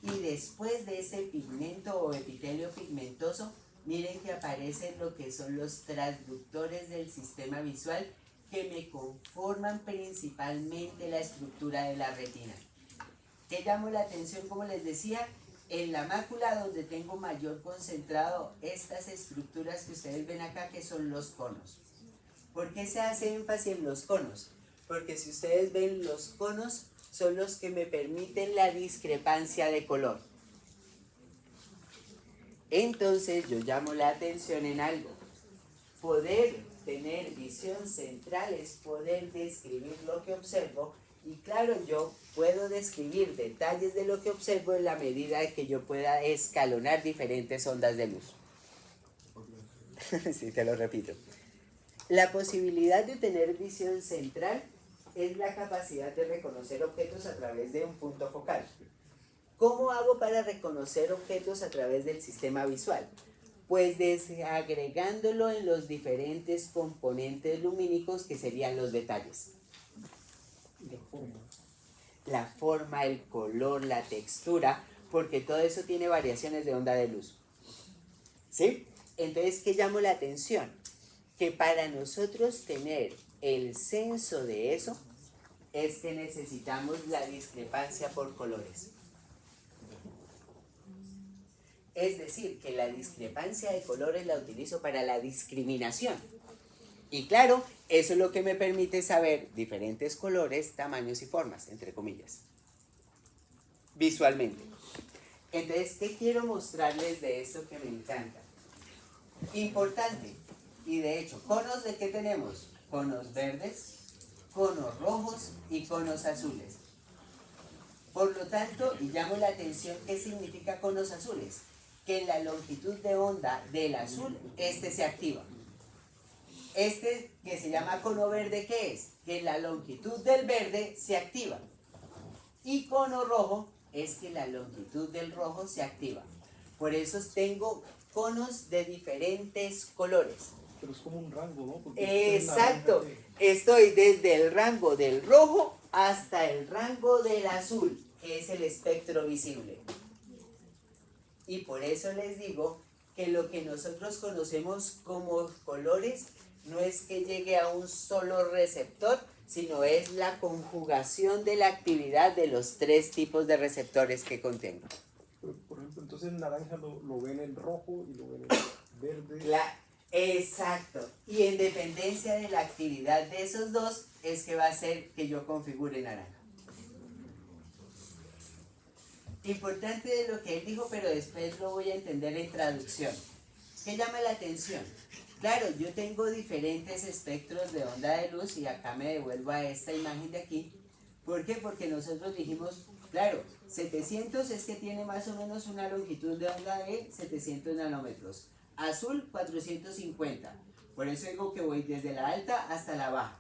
[SPEAKER 1] Y después de ese pigmento o epitelio pigmentoso, miren que aparecen lo que son los transductores del sistema visual que me conforman principalmente la estructura de la retina. ¿Qué llamo la atención? Como les decía, en la mácula donde tengo mayor concentrado estas estructuras que ustedes ven acá, que son los conos. ¿Por qué se hace énfasis en los conos? Porque si ustedes ven, los conos son los que me permiten la discrepancia de color. Entonces yo llamo la atención en algo. Poder tener visión central es poder describir lo que observo y claro, yo puedo describir detalles de lo que observo en la medida de que yo pueda escalonar diferentes ondas de luz. Sí, te lo repito. La posibilidad de tener visión central es la capacidad de reconocer objetos a través de un punto focal. ¿Cómo hago para reconocer objetos a través del sistema visual? Pues desagregándolo en los diferentes componentes lumínicos que serían los detalles. La forma, el color, la textura, porque todo eso tiene variaciones de onda de luz. ¿Sí? Entonces, ¿qué llamo la atención? Que para nosotros tener el censo de eso, es que necesitamos la discrepancia por colores. Es decir, que la discrepancia de colores la utilizo para la discriminación. Y claro, eso es lo que me permite saber diferentes colores, tamaños y formas, entre comillas, visualmente. Entonces, ¿qué quiero mostrarles de esto que me encanta? Importante, y de hecho, ¿conos de qué tenemos? Conos verdes, conos rojos y conos azules. Por lo tanto, y llamo la atención, ¿qué significa conos azules? Que en la longitud de onda del azul, este se activa. Este que se llama cono verde, ¿qué es? Que en la longitud del verde se activa. Y cono rojo es que la longitud del rojo se activa. Por eso tengo conos de diferentes colores.
[SPEAKER 4] Pero es como un rango, ¿no? Porque
[SPEAKER 1] Exacto.
[SPEAKER 4] naranja
[SPEAKER 1] Estoy desde el rango del rojo hasta el rango del azul, que es el espectro visible. Y por eso les digo que lo que nosotros conocemos como colores no es que llegue a un solo receptor, sino es la conjugación de la actividad de los tres tipos de receptores que contengo.
[SPEAKER 4] por ejemplo, entonces el naranja lo ven en rojo y lo ven en verde.
[SPEAKER 1] Exacto. Y en dependencia de la actividad de esos dos es que va a ser que yo configure naranja. Importante de lo que él dijo, pero después lo voy a entender en traducción. ¿Qué llama la atención? Claro, yo tengo diferentes espectros de onda de luz y acá me devuelvo a esta imagen de aquí. ¿Por qué? Porque nosotros dijimos, claro, 700 es que tiene más o menos una longitud de onda de 700 nanómetros. Azul, 450. Por eso digo que voy desde la alta hasta la baja.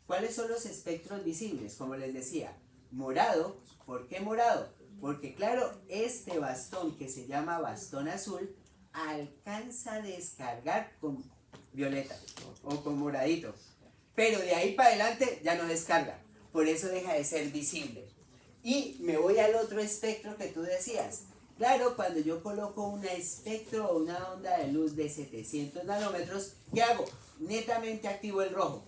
[SPEAKER 1] ¿Cuáles son los espectros visibles? Como les decía, morado. ¿Por qué morado? Porque claro, este bastón que se llama bastón azul alcanza a descargar con violeta o con moradito. Pero de ahí para adelante ya no descarga. Por eso deja de ser visible. Y me voy al otro espectro que tú decías. Claro, cuando yo coloco un espectro o una onda de luz de 700 nanómetros, ¿qué hago? Netamente activo el rojo.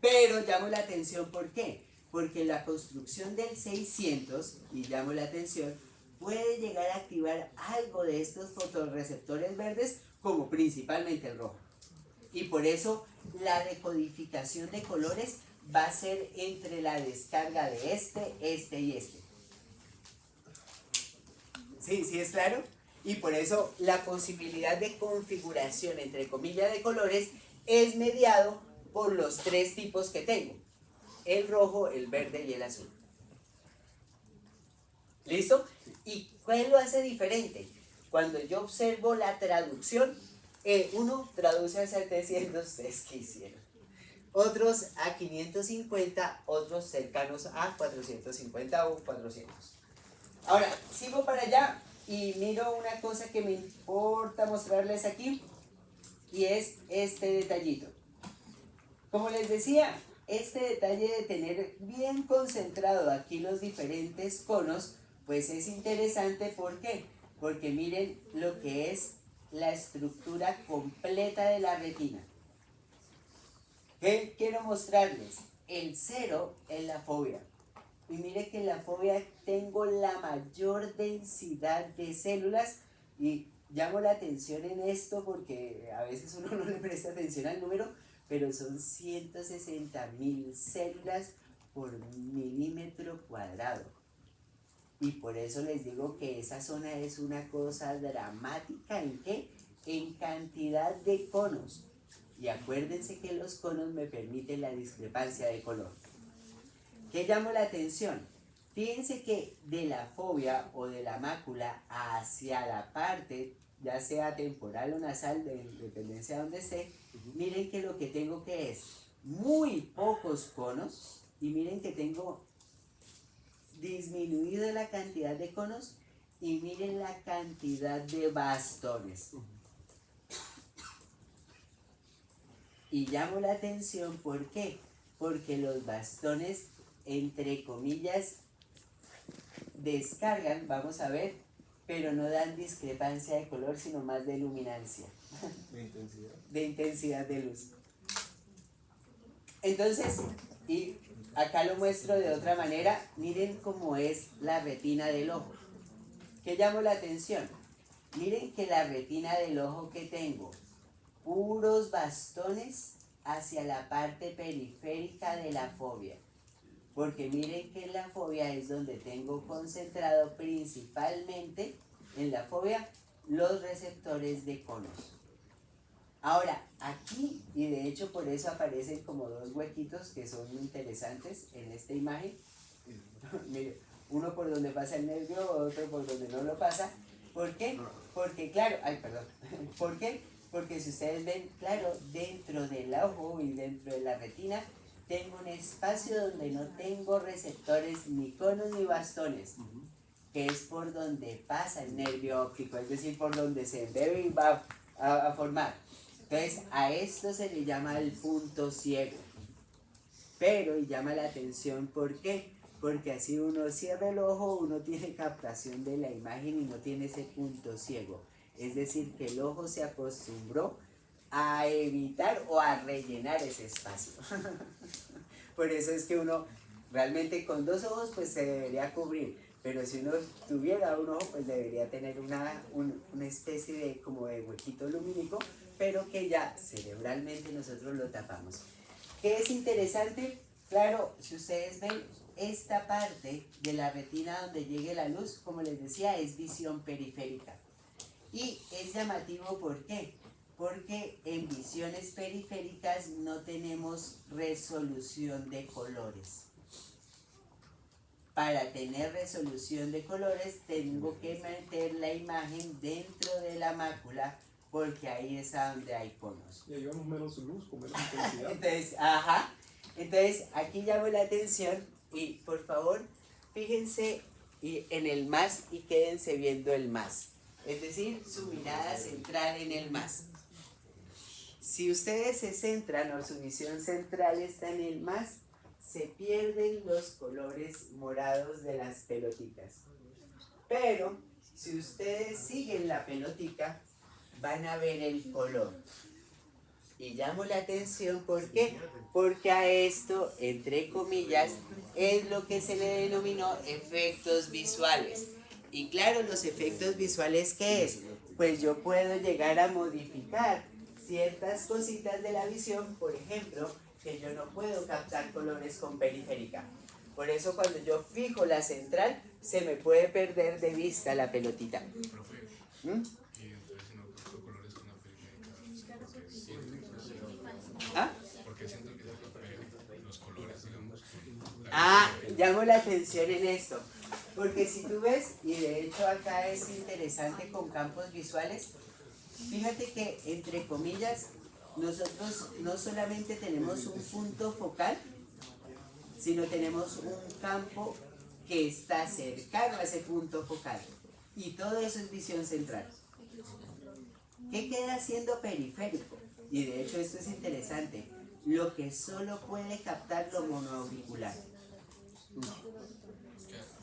[SPEAKER 1] Pero llamo la atención, ¿por qué? Porque la construcción del 600, y llamo la atención, puede llegar a activar algo de estos fotorreceptores verdes, como principalmente el rojo. Y por eso la decodificación de colores va a ser entre la descarga de este y este. ¿Sí? ¿Sí es claro? Y por eso la posibilidad de configuración, entre comillas, de colores es mediado por los tres tipos que tengo. El rojo, el verde y el azul. ¿Listo? ¿Y cuál lo hace diferente? Cuando yo observo la traducción, uno traduce a 700, ustedes qué hicieron. Otros a 550, otros cercanos a 450 o 400. Ahora, sigo para allá y miro una cosa que me importa mostrarles aquí, y es este detallito. Como les decía, este detalle de tener bien concentrado aquí los diferentes conos, pues es interesante. ¿Por qué? Porque miren lo que es la estructura completa de la retina. ¿Qué quiero mostrarles? El 0 es la fobia. Y mire que en la fobia tengo la mayor densidad de células, y llamo la atención en esto porque a veces uno no le presta atención al número, pero son 160.000 células por milímetro cuadrado. Y por eso les digo que esa zona es una cosa dramática. ¿En qué? En cantidad de conos. Y acuérdense que los conos me permiten la discrepancia de color. ¿Qué llamo la atención? Fíjense que de la fobia o de la mácula hacia la parte, ya sea temporal o nasal, de dependencia de donde esté, miren que lo que tengo que es muy pocos conos, y miren que tengo disminuido la cantidad de conos, y miren la cantidad de bastones. Y llamo la atención, ¿por qué? Porque los bastones, entre comillas, descargan, vamos a ver, pero no dan discrepancia de color, sino más de luminancia.
[SPEAKER 5] De intensidad.
[SPEAKER 1] De intensidad de luz. Entonces, y acá lo muestro de otra manera, miren cómo es la retina del ojo. ¿Qué llamo la atención? Miren que la retina del ojo que tengo, puros bastones hacia la parte periférica de la fobia. Porque miren que en la fobia es donde tengo concentrado principalmente, en la fobia, los receptores de conos. Ahora, aquí, y de hecho por eso aparecen como dos huequitos que son interesantes en esta imagen. Mire, uno por donde pasa el nervio, otro por donde no lo pasa. ¿Por qué? Porque claro, ¿por qué? Porque si ustedes ven, claro, dentro del ojo y dentro de la retina, tengo un espacio donde no tengo receptores ni conos ni bastones, que es por donde pasa el nervio óptico, es decir, por donde se debe y va a formar. Entonces, a esto se le llama el punto ciego. Pero, y llama la atención, ¿por qué? Porque así uno cierra el ojo, uno tiene captación de la imagen y no tiene ese punto ciego. Es decir, que el ojo se acostumbró a evitar o a rellenar ese espacio. Por eso es que uno realmente con dos ojos pues se debería cubrir. Pero si uno tuviera un ojo, pues debería tener una especie de como de huequito lumínico, pero que ya cerebralmente nosotros lo tapamos. ¿Qué es interesante? Claro, si ustedes ven esta parte de la retina donde llegue la luz, como les decía, es visión periférica. Y es llamativo, ¿por qué? Porque en visiones periféricas no tenemos resolución de colores. Para tener resolución de colores tengo que meter la imagen dentro de la mácula, porque ahí es a donde hay conos.
[SPEAKER 4] Y ahí vamos menos luz, con menos intensidad.
[SPEAKER 1] Entonces, aquí llamo la atención y por favor, fíjense en el más y quédense viendo el más. Es decir, su mirada central en el más. Si ustedes se centran o su visión central está en el más, se pierden los colores morados de las pelotitas. Pero, si ustedes siguen la pelotica, van a ver el color. Y llamo la atención, ¿por qué? Porque a esto, entre comillas, es lo que se le denominó efectos visuales. Y claro, los efectos visuales, ¿qué es? Pues yo puedo llegar a modificar ciertas cositas de la visión, por ejemplo, que yo no puedo captar colores con periférica. Por eso cuando yo fijo la central, se me puede perder de vista la pelotita.
[SPEAKER 6] Profe, y entonces si no capto colores con la periférica, porque siento que los colores, digamos,
[SPEAKER 1] Llamo la atención en esto, porque si tú ves, y de hecho acá es interesante con campos visuales, fíjate que entre comillas, nosotros no solamente tenemos un punto focal, sino tenemos un campo que está cercano a ese punto focal. Y todo eso es visión central. ¿Qué queda siendo periférico? Y de hecho esto es interesante. Lo que solo puede captar lo monoauricular.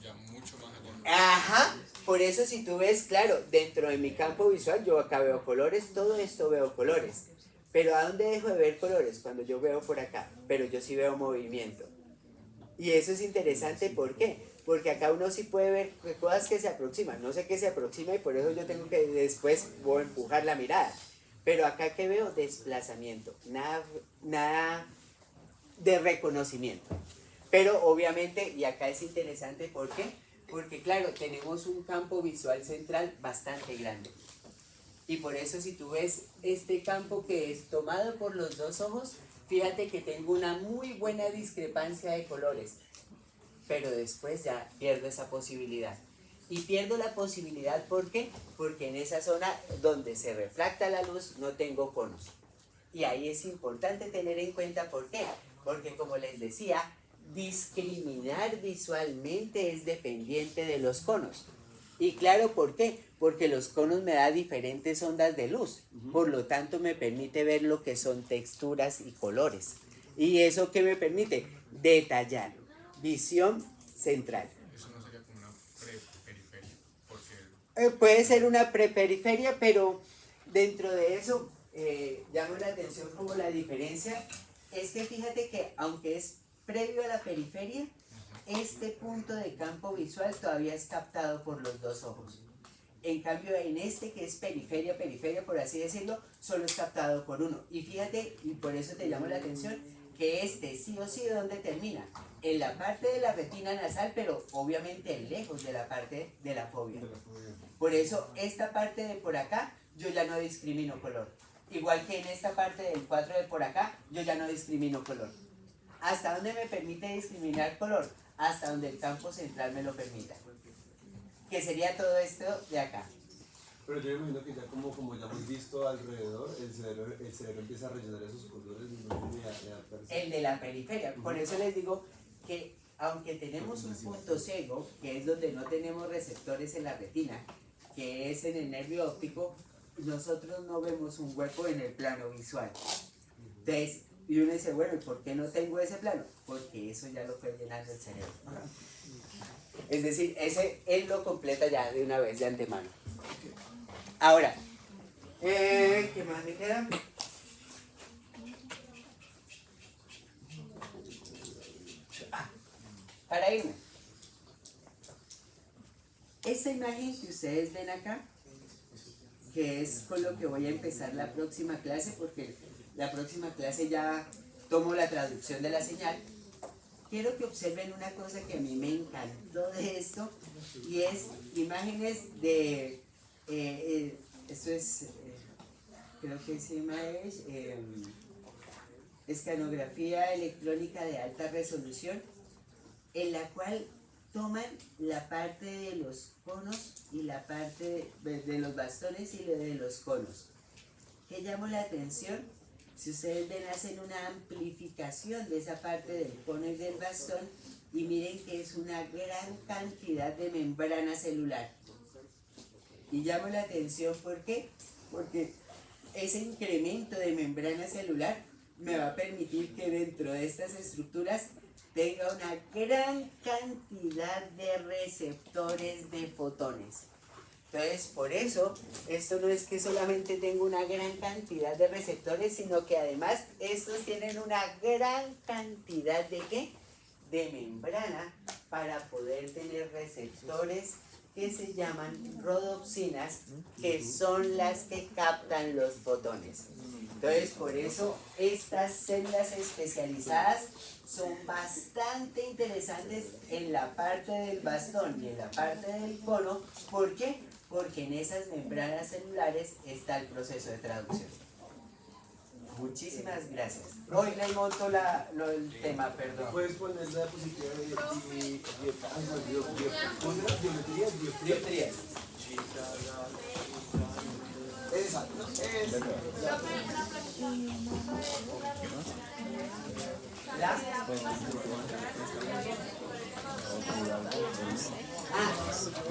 [SPEAKER 6] ya mucho más allá.
[SPEAKER 1] Ajá. Por eso si tú ves, claro, dentro de mi campo visual yo acá veo colores, todo esto veo colores. Pero ¿a dónde dejo de ver colores? Cuando yo veo por acá, pero yo sí veo movimiento. Y eso es interesante, ¿por qué? Porque acá uno sí puede ver cosas que se aproximan. No sé qué se aproxima y por eso yo tengo que después voy a empujar la mirada. Pero acá que veo desplazamiento, nada de reconocimiento. Pero obviamente, y acá es interesante, ¿por qué? Porque claro, tenemos un campo visual central bastante grande. Y por eso si tú ves este campo que es tomado por los dos ojos, fíjate que tengo una muy buena discrepancia de colores. Pero después ya pierdo esa posibilidad. Y pierdo la posibilidad, ¿por qué? Porque en esa zona donde se refracta la luz no tengo conos. Y ahí es importante tener en cuenta, ¿por qué? Porque como les decía, discriminar visualmente es dependiente de los conos. Y claro, ¿por qué? Porque los conos me dan diferentes ondas de luz. Por lo tanto, me permite ver lo que son texturas y colores. ¿Y eso qué me permite? Detallar. Visión central.
[SPEAKER 6] Eso no sería como una pre-periferia, porque
[SPEAKER 1] Puede ser una preperiferia, pero dentro de eso llama la atención como la diferencia. Es que fíjate que aunque es previo a la periferia, este punto de campo visual todavía es captado por los dos ojos. En cambio, en este que es periferia, por así decirlo, solo es captado por uno. Y fíjate, y por eso te llamo la atención, que este sí o sí, ¿dónde termina? en la parte de la retina nasal, pero obviamente lejos de la parte de la fobia. Por eso esta parte de por acá yo ya no discrimino color. Igual que en esta parte del 4 de por acá yo ya no discrimino color. ¿Hasta dónde me permite discriminar color? Hasta donde el campo central me lo permita. Que sería todo esto de acá.
[SPEAKER 5] Pero yo me imagino que ya como ya hemos visto alrededor, el cerebro empieza a rellenar esos colores y adaptarse.
[SPEAKER 1] El de la periferia. Por eso les digo que aunque tenemos un punto ciego, que es donde no tenemos receptores en la retina, que es en el nervio óptico, nosotros no vemos un hueco en el plano visual. Entonces, y uno dice, bueno, ¿y por qué no tengo ese plano? Porque eso ya lo fue llenando el cerebro. Es decir, ese él lo completa ya de una vez de antemano. Ahora, ¿qué más me queda? Para irme. Esta imagen que ustedes ven acá, que es con lo que voy a empezar la próxima clase, porque la próxima clase ya tomo la traducción de la señal. Quiero que observen una cosa que a mí me encantó de esto, y es imágenes de, esto es, creo que se llama escanografía electrónica de alta resolución, en la cual toman la parte de los conos y la parte de los bastones y de los conos. ¿Qué llamó la atención? Si ustedes ven, hacen una amplificación de esa parte del cono y del bastón, y miren que es una gran cantidad de membrana celular. Y llamo la atención, ¿por qué? Porque ese incremento de membrana celular me va a permitir que dentro de estas estructuras tenga una gran cantidad de receptores de fotones. Entonces, por eso, esto no es que solamente tenga una gran cantidad de receptores, sino que además estos tienen una gran cantidad de ¿qué? De membrana para poder tener receptores que se llaman rodopsinas, que son las que captan los fotones. Entonces, por eso estas células especializadas son bastante interesantes en la parte del bastón y en la parte del cono. ¿Por qué? Porque en esas membranas celulares está el proceso de traducción. Muchísimas gracias. Hoy le monto el tema, perdón.
[SPEAKER 5] Puedes poner la diapositiva biometría.
[SPEAKER 1] Dioptrías.
[SPEAKER 5] Exacto.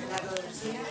[SPEAKER 1] La rodopsina.